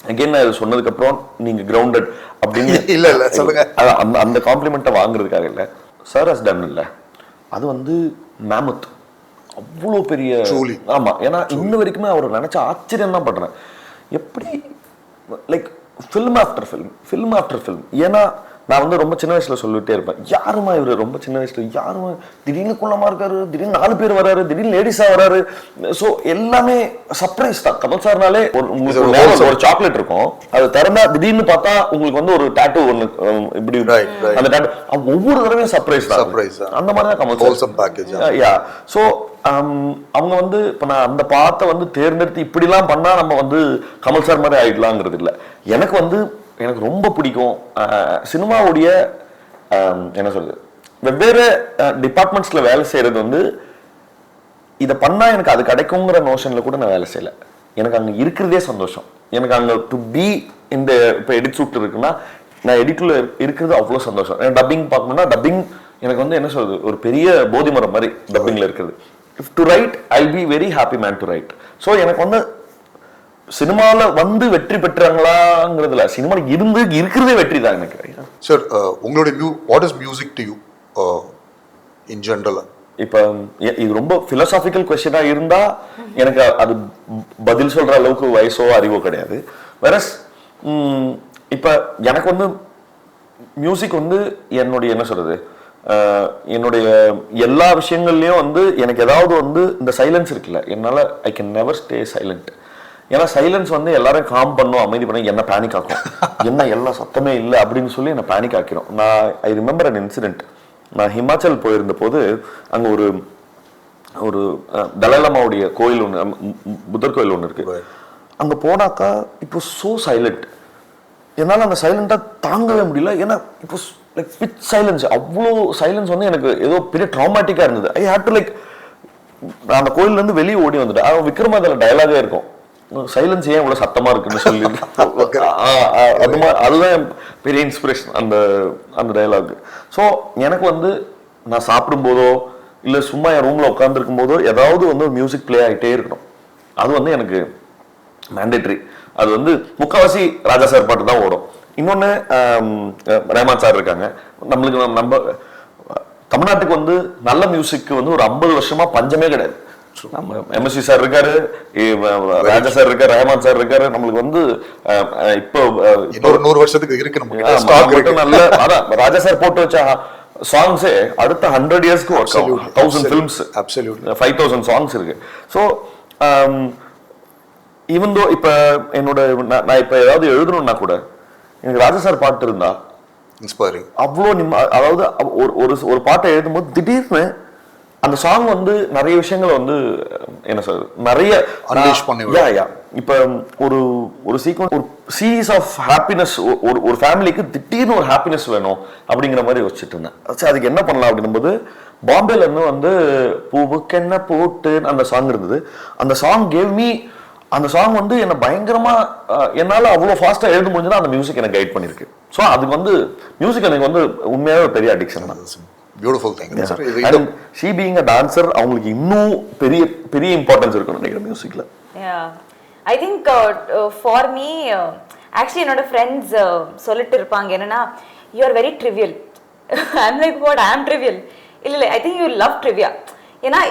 அகெயின் நான் இது சொன்னதுக்கப்புறம் நீங்கள் கிரவுண்டட் அப்படின்னு இல்லை சொல்லுங்க. அந்த காம்ப்ளிமெண்ட்டை வாங்குறதுக்காக இல்லை, சார் ஹஸ் டன் இல்லை, அது வந்து மேமத், அவ்வளோ பெரிய. ஆமா, ஏன்னா இன்ன வரைக்குமே அவர் நினைச்ச ஆச்சரியம் தான் பண்றேன். எப்படி லைக் ஃபில்ம் ஆஃப்டர் ஃபில்ம். ஏன்னா நான் வந்து ரொம்ப சின்ன வயசுல சொல்லிட்டே இருப்பேன், யாருமா இவரு ரொம்ப சின்ன வயசுல யாருமா திடீர்னு குள்ளமா இருக்காரு, திடீர்னு 4 பேர் வராரு, திடீர்னு லேடிஸா வராரு. ஸோ எல்லாமே சர்ப்ரைஸ் தான். கமல் சார்னாலே உங்களுக்கு ஒரு சாக்லேட் இருக்கும், அது திறந்தா திடீர்னு பார்த்தா உங்களுக்கு வந்து ஒரு டாட்டூ ஒன்று இப்படி, அந்த டாட்டூ ஒவ்வொரு தடவையும் சர்ப்ரைஸ் தான். அந்த மாதிரி தான் கமல் சார். யா, ஸோ அவங்க வந்து இப்போ நான் அந்த பாத்தை வந்து தேர்ந்தெடுத்து இப்படிலாம் பண்ணா நம்ம வந்து கமல் சார் மாதிரி ஆயிடலாங்கிறது இல்லை. எனக்கு ரொம்ப பிடிக்கும் சினிமாவுடைய என்ன சொல்றது, வெவ்வேறு டிபார்ட்மெண்ட்ஸ்ல வேலை செய்யறது வந்து இதை பண்ணா எனக்கு அது கிடைக்குங்கிற நோஷன்ல கூட நான் வேலை செய்யல. எனக்கு அங்க இருக்கிறதே சந்தோஷம். எனக்கு அங்க டு பி இந்த இப்போ எடிட் சூட் இருக்குன்னா நான் எடிட்ல இருக்கிறது அவ்வளோ சந்தோஷம். டப்பிங் பார்க்கணும்னா டப்பிங் எனக்கு வந்து என்ன சொல்றது, ஒரு பெரிய போதி மரம் மாதிரி டப்பிங்ல இருக்கிறது. To right I be very happy man to right. So எனக்கு வந்து சினிமால வந்து வெற்றி பெற்றாங்களாங்கிறதுல சினிமால இருந்து இருக்கிறதே வெற்றி தான் எனக்கு. சார், உங்களுடைய what is music to you in general? இப்போ இது ரொம்ப பிலோசாபிக்கல் கொஸ்டினா இருந்தா எனக்கு அது பதில் சொல்ற அளவுக்கு வயசோ அறிவோ கிடையாது. வேறஸ் இப்ப எனக்கு வந்து மியூசிக் வந்து என்னுடைய என்ன சொல்றது, என்னுடைய எல்லா விஷயங்கள்லயும் வந்து எனக்கு ஏதாவது வந்து இந்த சைலன்ஸ் இருக்குல்ல, என்னால I can never stay silent. ஏன்னா சைலன்ஸ் வந்து எல்லாரும் காம் பண்ணும், அமைதி பண்ண என்ன பேனிக் ஆக்கும், என்ன எல்லாம் சத்தமே இல்லை அப்படின்னு சொல்லி என்ன பேனிக் ஆக்கிரும். I remember an incident. நான் ஹிமாச்சல் போயிருந்த போது அங்கே ஒரு தலாலாமாவுடைய கோயில் ஒன்று, புத்தர் கோயில் ஒன்று இருக்கு. அங்கே போனாக்கா இப்போ ஸோ சைலண்ட், என்னால் அந்த சைலண்டாக தாங்கவே முடியல. ஏன்னா இப்போ லைக் வித் சைலன்ஸ், அவ்வளோ சைலன்ஸ் வந்து எனக்கு ஏதோ பெரிய ட்ராமாட்டிக்காக இருந்தது. ஐ ஹேட் டு லைக் நான் அந்த கோயிலேருந்து வெளியே ஓடி வந்துட்டேன். விக்ரமா அதில் டயலாகே இருக்கும், சைலன்ஸ் ஏன் இவ்வளவு சத்தமா இருக்குன்னு சொல்லி. அதுதான் பெரிய இன்ஸ்பிரேஷன் அந்த டயலாக். ஸோ எனக்கு வந்து நான் சாப்பிடும் போதோ இல்லை சும்மா என் ரூம்ல உட்காந்துருக்கும் போதோ ஏதாவது வந்து மியூசிக் பிளே ஆகிட்டே இருக்கணும். அது வந்து எனக்கு மேண்டேட்ரி. அது வந்து முக்கால்வாசி ராஜா சார் பாட்டு தான் ஓடும். இன்னொன்று ரஹ்மான் சார் இருக்காங்க. நம்ம தமிழ்நாட்டுக்கு வந்து நல்ல மியூசிக்கு வந்து ஒரு 50 வருஷமா பஞ்சமே கிடையாது. நம்ம எம்எஸ்சி சார் இருக்காரு, ராஜா சார் இருக்காரு, ரஹ்மான் சார் இருக்காரு. நம்மளுக்கு வந்து இப்போ 100 வருஷத்துக்கு இருக்கு. நல்ல அதான் ராஜா சார் போட்டு வச்ச சாங்ஸே அடுத்த 100 இயர்ஸ்க்கு 1000 ஃபிலிம்ஸ், 5000 சாங்ஸ் இருக்கு. ஸோ ஈவன் தோ இப்ப என்னோட நான் இப்ப ஏதாவது எழுதணும்னா கூட எனக்கு ராஜா சார் பாட்டு இருந்தா இன்ஸ்பைரிங் அவ்வளோ அதாவது ஒரு பாட்டை எழுதும்போது திடீர்னு அந்த சாங் வந்து நிறைய விஷயங்களை வந்து என்ன சொல்றது, நிறைய இப்ப ஒரு சீக்வன்ஸ், ஒரு சீரீஸ் ஆஃப் ஹாப்பினஸ், ஒரு ஃபேமிலிக்கு திடீர்னு ஒரு ஹாப்பினஸ் வேணும் அப்படிங்கிற மாதிரி யோசிச்சுட்டு இருந்தேன். அதுக்கு என்ன பண்ணலாம் அப்படின்னும்போது பாம்பேல இருந்து வந்து பூவுக்கு என்ன போட்டு அந்த சாங் இருந்தது. அந்த சாங் கேவ் மீ, அந்த சாங் வந்து என்ன பயங்கரமா என்னால அவ்வளவு ஃபாஸ்டா எழுத முடிஞ்சதுன்னா அந்த மியூசிக் எனக்கு கைட் பண்ணிருக்கு. ஸோ அதுக்கு வந்து மியூசிக் எனக்கு வந்து உண்மையாவே பெரிய அடிக்ஷன் தான். Beautiful thing. And she being a dancer அவங்களுக்கு இன்னும் பெரிய பெரிய இம்பார்ட்டன்ஸ் இருக்குன்னு நினைக்கிறேன் மியூசிக்ல. Yeah, I think for me Actually, என்னோட friends சொல்லிட்டு இருப்பாங்க என்னன்னா, you are very trivial. I'm like, what? I am trivial. இல்ல I think you love trivia.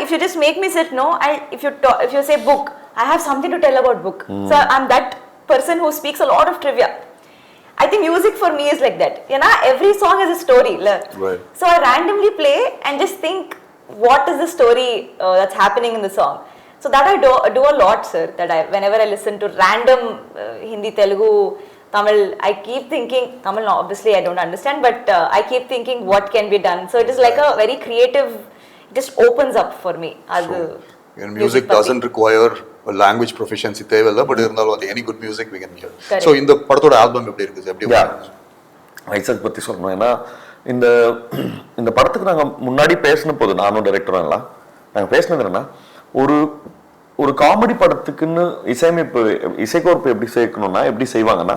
If you just make me sit, no, if you say book, I have something to tell about book. So I'm that person who speaks a lot of trivia. I think music for me is like that. Every song has a story. Right. So I randomly play and just think, what is the story that's happening in the song? So that I do a lot, sir. Whenever I listen to random Hindi, Telugu, Tamil, I keep thinking, Tamil obviously I don't understand, but I keep thinking what can be done. So it is like a very creative, it just opens up for me. Music doesn't require a language proficiency தேவையில்லை, but இருந்தாலும் any good music we can hear. So இந்த படத்தோட album எப்படி இருக்குது? Isaac பற்றி சொல்லணும். ஏன்னா இந்த படத்துக்கு நாங்கள் முன்னாடி பேசின போது நானும் டைரக்டரும் எல்லாம் நாங்கள் பேசினது என்னன்னா, ஒரு காமெடி படத்துக்குன்னு இசைக்கோர்ப்பு எப்படி சேர்க்கணும்னா எப்படி செய்வாங்கன்னா,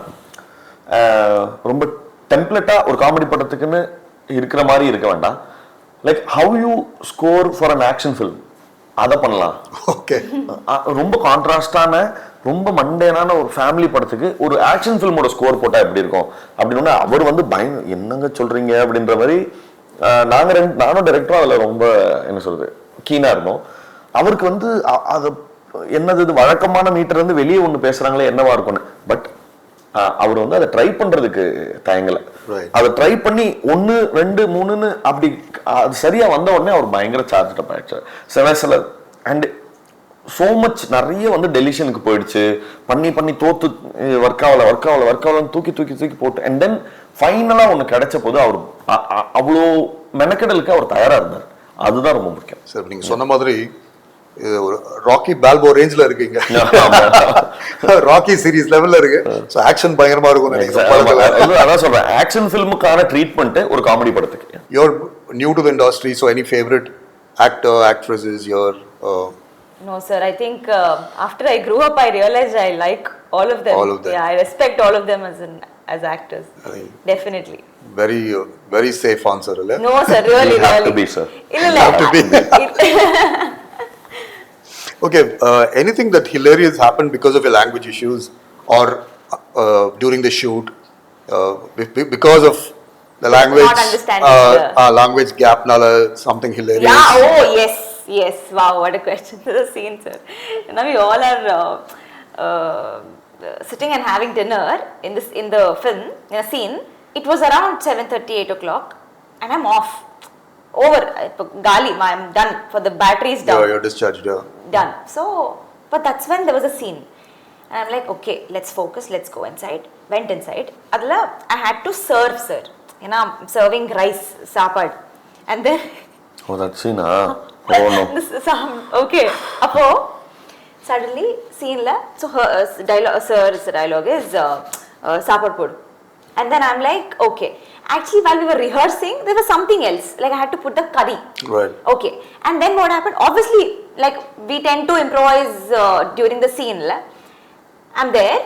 ரொம்ப டெம்ப்ளேட்டாக ஒரு காமெடி படத்துக்குன்னு இருக்கிற மாதிரி இருக்க வேண்டாம். Like how you score for an action film அதை பண்ணலாம். ஓகே, ரொம்ப கான்ட்ராஸ்டான ரொம்ப மண்டேனான ஒரு ஃபேமிலி படத்துக்கு ஒரு ஆக்ஷன் ஃபில்மோட ஸ்கோர் போட்டால் எப்படி இருக்கும் அப்படின்னு அவர் என்னங்க சொல்றீங்க அப்படின்ற மாதிரி நானும் டைரக்டரும் அதில் ரொம்ப என்ன சொல்றது கீனா இருந்தோம். அவருக்கு அது என்னது இது வழக்கமான மீட்டர் வந்து வெளியே ஒன்று பேசுறாங்களே என்னவா இருக்கும்னு. பட் அவர் அதை ட்ரை பண்றதுக்கு தயங்கலை. அதை ட்ரை பண்ணி 1, 2, 3ன்னு அப்படி அது சரியா வந்த உடனே அவர் பயங்கர சார்ஜ் அப் ஆயிடுச்சு. சில அண்ட் சோ மச் நிறைய டெலிஷனுக்கு போயிடுச்சு. பண்ணி தோத்து ஒர்க் ஆகல தூக்கி போட்டு அண்ட் தென் ஃபைனலா ஒன்று கிடைச்ச போது அவர் அவ்வளோ மெனக்கெடலுக்கு அவர் தயாரா இருந்தார். அதுதான் ரொம்ப முக்கியம். சார் நீங்க சொன்ன மாதிரி ஒரு ராக்கி பால்போ ரேஞ்ச்ல இருக்கீங்க, ராக்கி சீரிஸ் லெவல்ல இருக்கு. சோ ஆக்ஷன் பயங்கரமா இருக்கும் நினைக்கிறேன். அதான் சொல்றேன், ஆக்ஷன் ஃபில்முக்கான ட்ரீட்மெண்ட் ஒரு காமெடி படத்துக்கு. You're new to the industry, so any favorite actor, actresses your No sir, I think after I grew up I realized I like all of them. Yeah, I respect all of them as actors. Definitely. Very safe answer, right? No sir, really. You have to be, sir. Have to be. Okay, anything that hilarious happened because of your language issues or during the shoot because of the language not understanding language gap nala something hilarious? Yeah, oh yes, wow, what a question. To the scene, sir. Now we all are sitting and having dinner in the film, in a scene. It was around 7:30, 8 o'clock and I'm off. Over, gali, I'm done, for the battery is down. Yeah, you're discharged, yeah. Done. So, but that's when there was a scene. And I'm like, okay, let's focus, let's go inside. Went inside. Adla, I had to serve, sir. I'm serving rice, sapad. And then... Oh, that scene, oh no. Okay. Apo, suddenly, scene la, so her sir's dialogue is, sapad pud. And then I'm like, okay. Actually, while we were rehearsing, there was something else. Like I had to put the curry. Right. Okay. And then what happened? Obviously, like we tend to improvise during the scene. I'm there.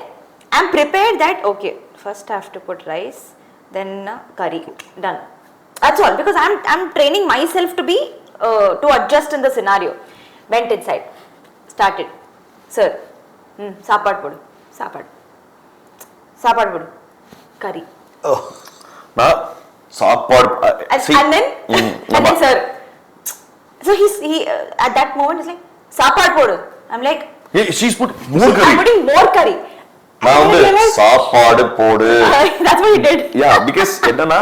I'm prepared that, okay, first I have to put rice, then curry. Done. That's all. Because I'm training myself to be, to adjust in the scenario. Went inside. Started. Sir, sapad podu. Sapad podu. Curry. Oh. சாப்பாடு and then sir, so he at that moment is like சாப்பாடு போடு. I'm like, she's put more curry. I'm putting more curry. நான் சாப்பாடு போடு. That's what he did. Yeah, because என்னன்னா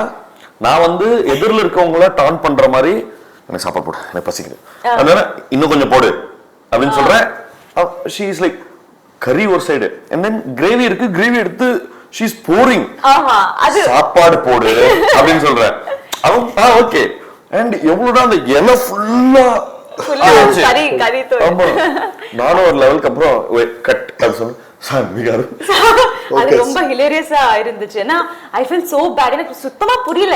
நான் எதிரில் இருக்கவங்கள டான் பண்ற மாதிரி எனக்கு சாப்பாடு போடு, எனக்கு பசிக்குது, அதனால இன்னும் கொஞ்சம் போடு அப்படின்னு சொல்றேன். she is like curry ஒரு சைடு and then gravy இருக்கு, gravy எடுத்து she's pouring. சாப்பாடு போடு அப்படின்னு சொல்றேன். ஓகே அண்ட் எவ்வளவுதான் அந்த இலை ஃபுல்லா கறி தோல். ஆமா, நானும் ஒரு லெவலுக்கு அப்புறம் கட் அது சொன்னேன். அது ரொம்ப ஹிலேரியஸா இருந்துச்சு. I felt so bad. எனக்கு சுத்தமா புரியல.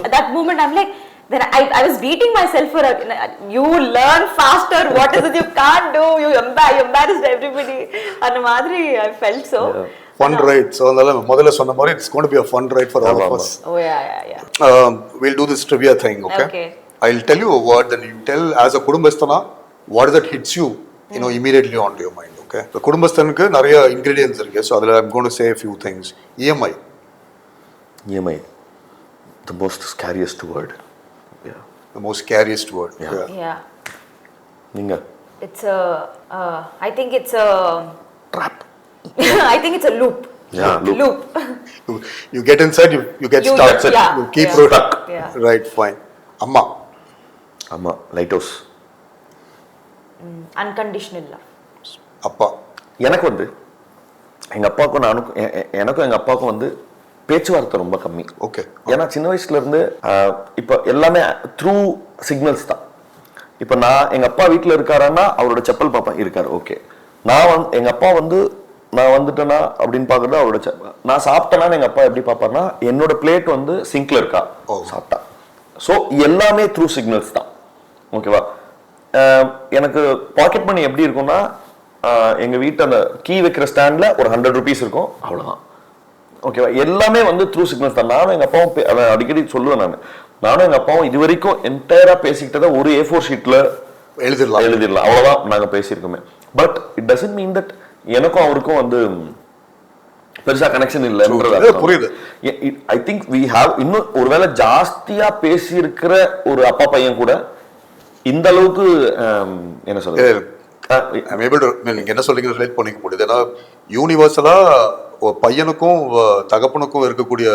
At that moment I'm like, then I was beating myself for you learn faster, what is it you can't do, you embarrassed everybody அந்த மாதிரி I felt so. Fun ride. So முதல்ல சொன்ன மாதிரி it's going to be a fun ride for all of us. Oh yeah. We'll do this trivia thing, okay? I'll tell you a word, then you tell as a Kudumbasthana what is that hits you, immediately onto your mind, okay, இப்போ குடும்பஸ்தனுக்கு நிறைய ingredients இருக்கு. So அதில் I'm gonna to say a few things. EMI. EMI, the most scariest word. Yeah. The most scariest word. Yeah. நீங்க? It's a, I think it's a Trap. I think it's a loop. Yeah, loop. You get inside, you get stuck. Yeah, You keep yeah. stuck. Yeah. Right, fine. அம்மா. ஆமா, light house. Unconditional love. அப்பா. எனக்கு வந்து எங்கள் அப்பாவுக்கும் எனக்கும் எங்கள் அப்பாவுக்கும் வந்து பேச்சுவார்த்தை ரொம்ப கம்மி. ஓகே. ஏன்னா சின்ன வயசுல இருந்து இப்போ எல்லாமே த்ரூ சிக்னல்ஸ் தான். இப்போ நான் எங்கள் அப்பா வீட்டில் இருக்காருன்னா அவரோட செப்பல் பார்ப்பேன், இருக்காரு, ஓகே. எங்கள் அப்பா வந்து நான் வந்துட்டேன்னா அப்படின்னு பார்க்குறது அவரோட செப்பல். நான் சாப்பிட்டேன்னா எங்கள் அப்பா எப்படி பார்ப்பாருன்னா என்னோட பிளேட் வந்து சிங்க்ல இருக்கா சாப்பிட்டா. ஸோ எல்லாமே த்ரூ சிக்னல்ஸ் தான். ஓகேவா? எனக்கு பாக்கெட் மணி எப்படி இருக்கும்னா எங்கள் வீட்டு அந்த கீ வைக்கிற ஸ்டாண்டில் ஒரு 100 rupees இருக்கும், அவ்வளோதான். ஓகேவா? எல்லாமே வந்து த்ரூ சிக்னல்ஸ் தான். நானும் எங்கள் அப்பாவும் அதை அடிக்கடி சொல்லுவேன். நானும் எங்கள் அப்பாவும் இது வரைக்கும் என்டையராக பேசிக்கிட்டதை ஒரு A4 ஷீட்டில் எழுதிடலாம், அவ்வளோதான் நாங்கள் பேசியிருக்கோமே. But it doesn't mean that எனக்கும் அவருக்கும் வந்து பெருசா கனெக்ஷன் இல்லைன்றது புரியுது. ஐ திங்க் வி ஹாவ் இன்னும் ஒருவேளை ஜாஸ்தியா பேசி இருக்கிற ஒரு அப்பா பையன் கூட இந்த அளவுக்கு என்ன சொல்றது, நீங்க என்ன சொல்றீங்க ரிலேட் பண்ணிக்க முடியுது. ஏன்னா யூனிவர்சலா பையனுக்கும் தகப்பனுக்கும் இருக்கக்கூடிய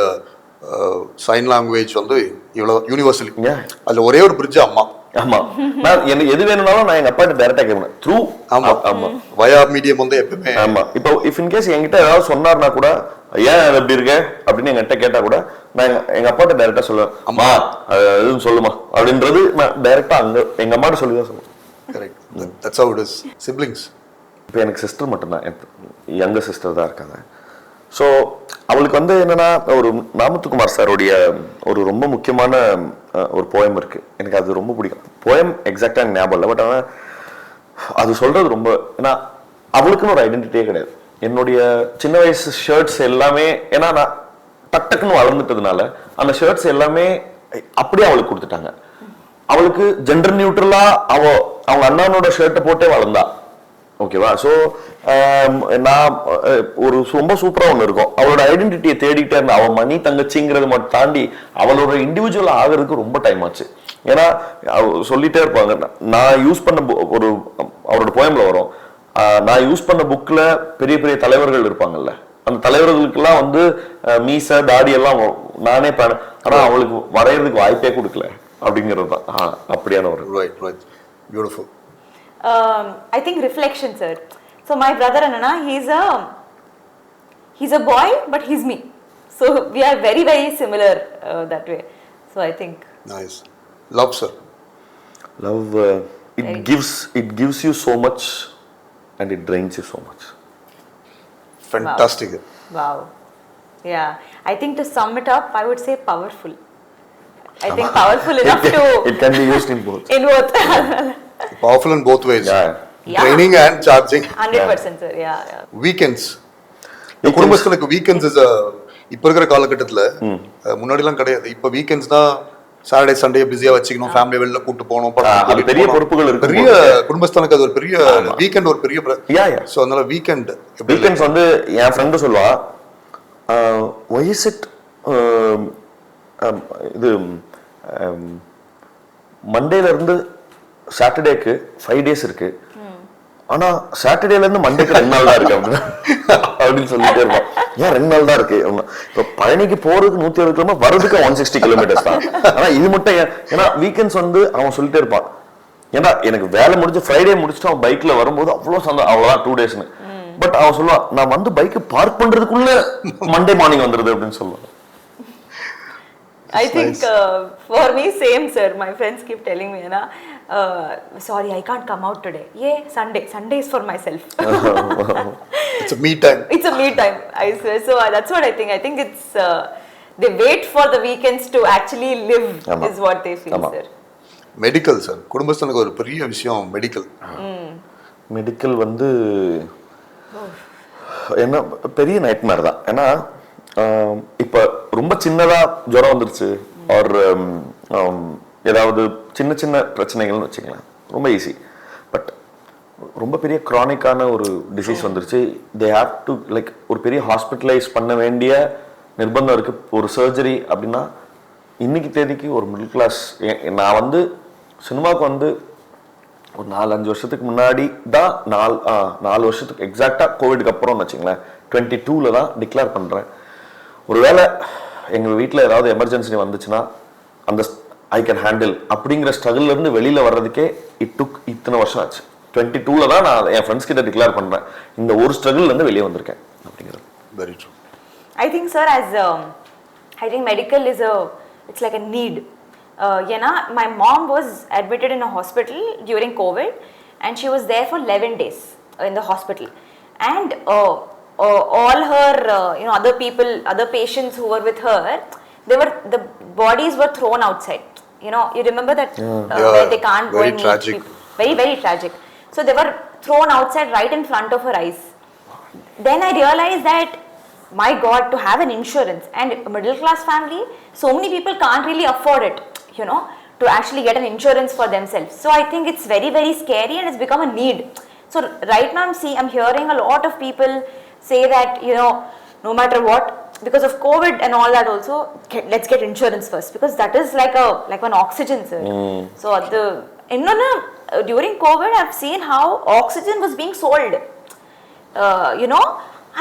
சைன் லாங்குவேஜ் வந்து இவ்வளவு யூனிவர்சல். அதுல ஒரே ஒரு பிரிட்ஜ் அம்மா. ஆமா, நான் எனக்கு எது வேணும்னாலும் நான் எங்க அப்பா கிட்ட டைரக்டா கேட்பேன் த்ரூ. ஆமா, வயா மீடியம் வந்து எப்பவுமே. ஆமா, இப்போ இஃப் இன் கேஸ் என்கிட்ட ஏதாவது சொன்னார்னா கூட ஏன் அது எப்படி இருக்கு அப்படின்னு என்கிட்ட கேட்டா கூட நான் எங்க அப்பாட்ட டைரக்டா சொல்லுவேன், அம்மா எதுவும் சொல்லுமா அப்படின்றது நான் டைரக்டா அங்க எங்க அம்மாட்ட சொல்லி தான் சொல்லுவேன். Correct, that's how it is. Siblings இப்போ எனக்கு சிஸ்டர் மட்டும்தான், யங்கர் சிஸ்டர் தான் இருக்காங்க. ஸோ அவளுக்கு வந்து என்னன்னா ஒரு நாமத்துக்குமார் சாருடைய ஒரு ரொம்ப முக்கியமான ஒரு போயம் இருக்கு, எனக்கு அது ரொம்ப பிடிக்கும். போயம் எக்ஸாக்டா எனக்கு ஞாபகம் இல்லை, பட் ஆனால் அது சொல்றது ரொம்ப, ஏன்னா அவளுக்குன்னு ஒரு ஐடென்டிட்டியே கிடையாது. என்னுடைய சின்ன வயசு ஷர்ட்ஸ் எல்லாமே, ஏன்னா நான் டக்குன்னு வளர்ந்துட்டதுனால அந்த ஷர்ட்ஸ் எல்லாமே அப்படியே அவளுக்கு கொடுத்துட்டாங்க. அவளுக்கு ஜெண்டர் நியூட்ரலா அவங்க அண்ணனோட ஷர்ட்டை போட்டே வளர்ந்தா. ஓகேவா? ஸோ நான் ஒரு ரொம்ப சூப்பரா ஒன்று இருக்கும், அவளோட ஐடென்டிட்டியை தேடிட்டே இருந்தா. அவன் மணி தங்கச்சிங்கிறது மட்டும் தாண்டி அவளோட இண்டிவிஜுவல் ஆகிறதுக்கு ரொம்ப டைம் ஆச்சு. ஏன்னா சொல்லிட்டே இருப்பாங்க, நான் யூஸ் பண்ண ஒரு அவரோட போயம்ல வரும், நான் யூஸ் பண்ண புக்ல பெரிய பெரிய தலைவர்கள் இருப்பாங்கல்ல, அந்த தலைவர்களுக்கெல்லாம் வந்து மீச தாடி எல்லாம் நானே ஆனா அவளுக்கு வரைகிறதுக்கு வாய்ப்பே கொடுக்கல அப்படிங்கிறது தான் அப்படியான ஒரு. Beautiful. I think reflection, sir. So my brother Anana, he's a boy, but he's me. So we are very, very similar that way. So I think. Nice. Love, sir. Love, it gives you so much, and it drains you so much. Fantastic. Wow. Yeah. I think to sum it up, I would say powerful. I think powerful enough to. It can be used in both. In both. Powerful in both ways. Yeah. Training and charging. 100%, sir. Yeah. Weekends. குடும்பஸ்தனுக்கு weekends is இப்போ இருக்கிற காலகட்டத்தில் முன்னாடிலாம் கிடையாது. இப்போ weekends தான் Saturday Sunday பிஸியா வச்சுக்கணும், ஃபேமிலி வெளில கூட்டு போகணும், பெரிய பொறுப்புகள் இருக்கு. பெரிய குடும்பஸ்தனுக்கு அது ஒரு பெரிய வீக்கெண்ட், ஒரு பெரிய. ஸோ அதனால வீக்கெண்ட்ஸ் வந்து என் ஃப்ரெண்டு சொல்லுவா, why is it இது மண்டேல இருந்து சாட்டர்டேக்கு 5 days இருக்கு, ஆனா சாட்டர்டேல இருந்து மண்டேக்கு 2 நாள் தான் இருக்கு அப்படின்னு சொல்லிட்டே இருப்பான். ஏன் 2 நாள் தான் இருக்கு? இப்போ பழனிக்கு போறதுக்கு 160 கிலோமீட்டர், வர்றதுக்கு 160 kilometers தான். ஆனா இது மட்டும் ஏன்னா வீக்கெண்ட்ஸ் வந்து அவன் சொல்லிட்டே இருப்பான், ஏன்னா எனக்கு வேலை முடிஞ்சு ஃப்ரைடே முடிச்சுட்டு அவன் பைக்ல வரும்போது அவ்வளோ சந்தோஷம், அவ்வளோதான் 2 daysன்னு. பட் அவன் சொல்லுவான், நான் வந்து பைக்கை பார்க் பண்றதுக்குள்ள மண்டே மார்னிங் வந்துருது அப்படின்னு சொல்லுவான். I think for me same, sir. My friends keep telling me, sorry, I can't come out today. Yeah, Sunday is for myself. It's a me time. It's a me time, I swear. So that's what I think. I think it's they wait for the weekends to actually live. Is what they feel, sir. Medical, sir. குடும்பஸ்தனுக்கு ஒரு பெரிய விஷயம் medical. Medical வந்து என்ன பெரிய nightmare தான். ஏன்னா இப்போ ரொம்ப சின்னதா ஜுரம் வந்துருச்சு, ஒரு ஏதாவது சின்ன சின்ன பிரச்சனைகள்னு வச்சுக்கலாம், ரொம்ப ஈஸி. பட் ரொம்ப பெரிய க்ரானிக்கான ஒரு டிசீஸ் வந்துருச்சு. தே ஹேவ் டு லைக் ஒரு பெரிய ஹாஸ்பிட்டலைஸ் பண்ண வேண்டிய நிர்பந்தம் இருக்குது. ஒரு சர்ஜரி அப்படின்னா இன்னைக்கு தேதிக்கு ஒரு மிடில் கிளாஸ், நான் வந்து சினிமாவுக்கு வந்து ஒரு 4-5 வருஷத்துக்கு முன்னாடி தான் 4 வருஷத்துக்கு எக்ஸாக்டாக கோவிடுக்கு அப்புறம்னு வச்சுங்களேன் 22 தான் டிக்ளேர் பண்ணுறேன். ஒருவேளை எங்கள் வீட்டில் ஏதாவது எமர்ஜென்சி வந்துச்சுன்னா அந்த ஐ கேன் ஹேண்டில் அப்படிங்கிற ஸ்ட்ரகிள்லேருந்து வெளியில் வர்றதுக்கே இத்தனை வருஷம் ஆச்சு. 22 தான் நான் என் ஃப்ரெண்ட்ஸ் கிட்ட டிக்ளேர் பண்ணுறேன். இந்த ஒரு ஸ்ட்ரகிள்லேருந்து வெளியே வந்திருக்கேன் அப்படிங்கிறது. Very true. I think, sir, as I think medical is it's like a need. My mom was admitted in a hospital during COVID, and she was there for 11 days in the hospital. And all her, other patients who were with her, the bodies were thrown outside. You remember that where they can't go and meet people. Very, very tragic. So they were thrown outside right in front of her eyes. Then I realized that, my God, to have an insurance and a middle class family, so many people can't really afford it, to actually get an insurance for themselves. So I think it's very, very scary, and it's become a need. So right now I'm hearing a lot of people say that, no matter what, because of COVID and all that also, let's get insurance first, because that is like an oxygen, sir. So during COVID, I've seen how oxygen was being sold.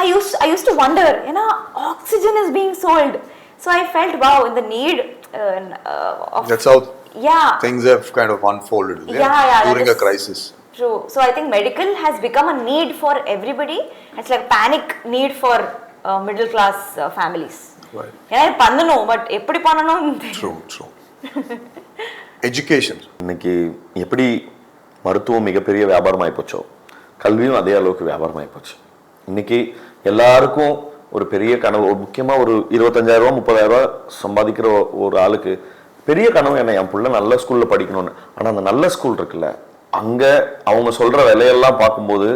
I used to wonder, oxygen is being sold. So I felt, wow, in the need of... That's how things have kind of unfolded during a crisis. True. So I think medical has become a need for everybody. It's like panic need for middle class families. Right. But eppadi pananum? True. Education. இன்னைக்கு எப்படி மருத்துவம் மிகப்பெரிய வியாபாரமாகி போச்சோ, கல்வியும் அதே அளவுக்கு வியாபாரமாகி போச்சு. இன்னைக்கு எல்லாருக்கும் ஒரு பெரிய கனவு, முக்கியமாக ஒரு 25,000 30,000 சம்பாதிக்கிற ஒரு ஆளுக்கு பெரிய கனவு என்ன, என் பிள்ளை நல்ல ஸ்கூலில் படிக்கணும்னு. ஆனால் அந்த நல்ல ஸ்கூல் இருக்குல்ல, அங்கே அவங்க சொல்கிற விலையெல்லாம் பார்க்கும்போது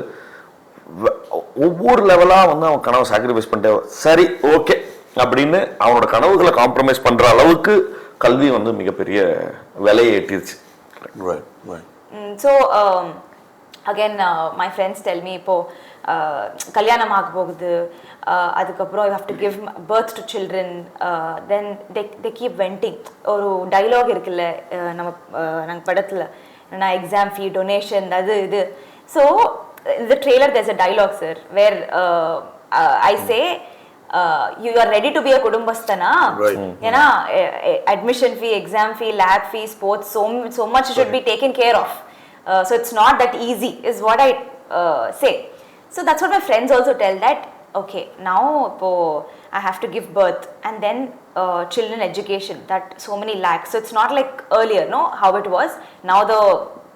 ஒவ்வொரு லெவலாக வந்து அவன் கனவை சாக்ரிஃபைஸ் பண்ணிட்டே சரி ஓகே அப்படின்னு அவனோட கனவுகளை காம்ப்ரமைஸ் பண்ணுற அளவுக்கு கல்வி வந்து மிகப்பெரிய விலையை ஏற்றிருச்சு. So again, my friends tell me, இப்போ கல்யாணம் ஆக போகுது, அதுக்கப்புறம் you have to give birth to children, then they keep venting. ஒரு டைலாக் இருக்குல்ல நாங்கள் படத்தில், எக்ஸாம் ஃபீ, டொனேஷன், அது இது. So in the trailer there's a dialogue, sir, where I say, you are ready to be a Kudumbasthana. Right. Admission fee, exam fee, lab fee, sports, so much should be taken care of. So it's not that easy, is what I say. So that's what my friends also tell, that okay, now I have to give birth, and then children education, that so many lakhs. So it's not like earlier, how it was. Now the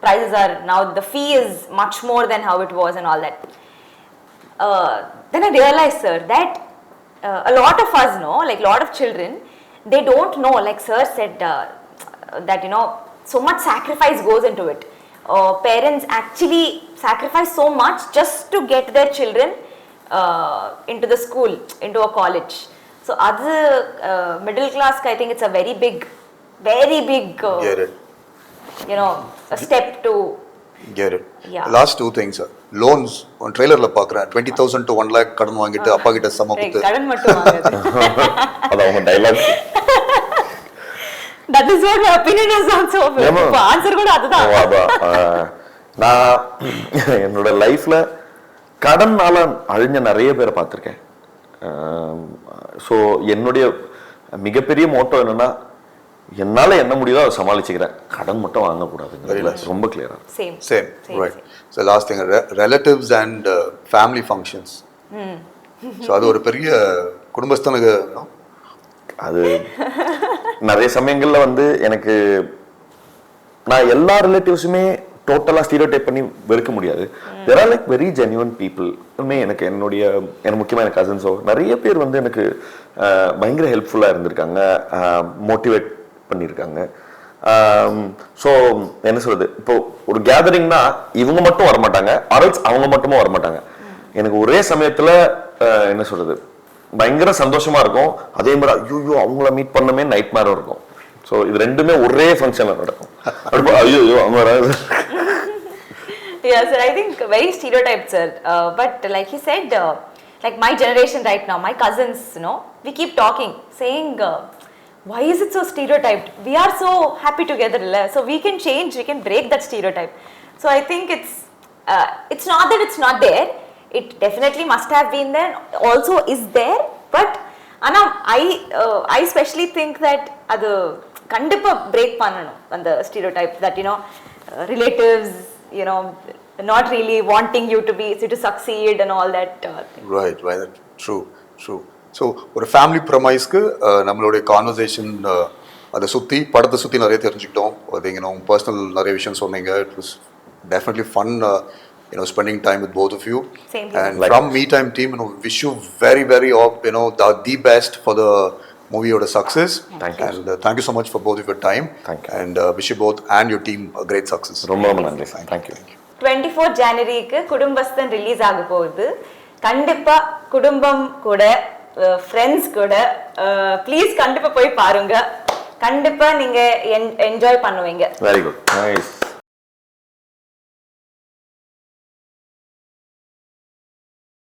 prices are, now the fee is much more than how it was and all that. Then I realized, sir, that a lot of us know, like a lot of children, they don't know, like sir said, that so much sacrifice goes into it. Parents actually sacrifice so much just to get their children into the school, into a college. So other middle class, I think it's a very big Get it. a step to get it. Yeah. Last two things, sir. Loans on trailer la paakren 20,000 to 1 lakh kadan vaangittu appa kitta sama kuttu kadan mattum vaangadhu. அது அவங்க dialogue. That is what my opinion is also. இப்போ answer கூட அதுதான். நான் என்னோட லைஃப்ல கடன்னால அழிஞ்ச நிறைய பேரை பார்த்துருக்கேன். ஸோ என்னுடைய மிகப்பெரிய மோட்டோ என்னன்னா, என்னால என்ன முடியுதோ அதை சமாளிச்சுக்கிறேன், கடன் மட்டும் வாங்கக்கூடாது. ரொம்ப கிளியரா. Same. Right. So last thing, relatives and family functions. So அது ஒரு பெரிய குடும்பஸ்தானுக்கு அது நிறைய சமயங்கள்ல வந்து எனக்கு, நான் எல்லா ரிலேட்டிவ்ஸுமே டோட்டலாக ஸ்டீரியோடைப் பண்ணி வெறுக்க முடியாது. There are like very genuine people. எனக்கு முக்கியமாக எனக்கு கசின்ஸோ நிறைய பேர் வந்து எனக்கு பயங்கர ஹெல்ப்ஃபுல்லாக இருந்திருக்காங்க, மோட்டிவேட் பண்ணியிருக்காங்க. ஸோ என்ன சொல்றது, இப்போ ஒரு கேதரிங்னா இவங்க மட்டும் வரமாட்டாங்க, ஆர்எல்ஸ் அவங்க மட்டுமே வரமாட்டாங்க. எனக்கு ஒரே சமயத்தில் என்ன சொல்றது பயங்கர சந்தோஷமா இருக்கும், அதே மாதிரி ஐயோ அவங்கள மீட் பண்ணமே நைட் மேரும் இருக்கும். ஸோ இது ரெண்டுமே ஒரே ஃபங்க்ஷன்ல நடக்கும். ஐயோ அவங்க வராது. Yeah, sir, I think very stereotyped, sir. But like he said, like my generation right now, my cousins, we keep talking, saying, why is it so stereotyped? We are so happy together, so we can change, we can break that stereotype. So I think it's not that it's not there. It definitely must have been there, also is there. But Anna, I especially think that adu kandipa break pananum and the stereotype that relatives not really wanting you to succeed and all that thing. Right. True. So ஒரு family ப்ரமைஸ்க்கு நம்மளுடைய conversation அதை படத்தை சுற்றி நிறைய தெரிஞ்சுக்கிட்டோம். நீங்கள் personal நிறைய விஷயம் சொன்னீங்க. It was definitely fun spending time with both of you. Same here. And from Me Time team, wish you very, very the best for the movie or the success. Thank you. And thank you so much for both of your time. Thank you. And wish you both and your team a great success. ரொம்ப நன்றி. Thank you. 24 ஜனவரிக்கு Kudumbasthan release ஆக போகுது. கண்டிப்பா குடும்பம் கூட friends கூட please கண்டிப்பா போய் பாருங்க. கண்டிப்பா நீங்க என்ஜாய் பண்ணுவீங்க. Very good. Nice.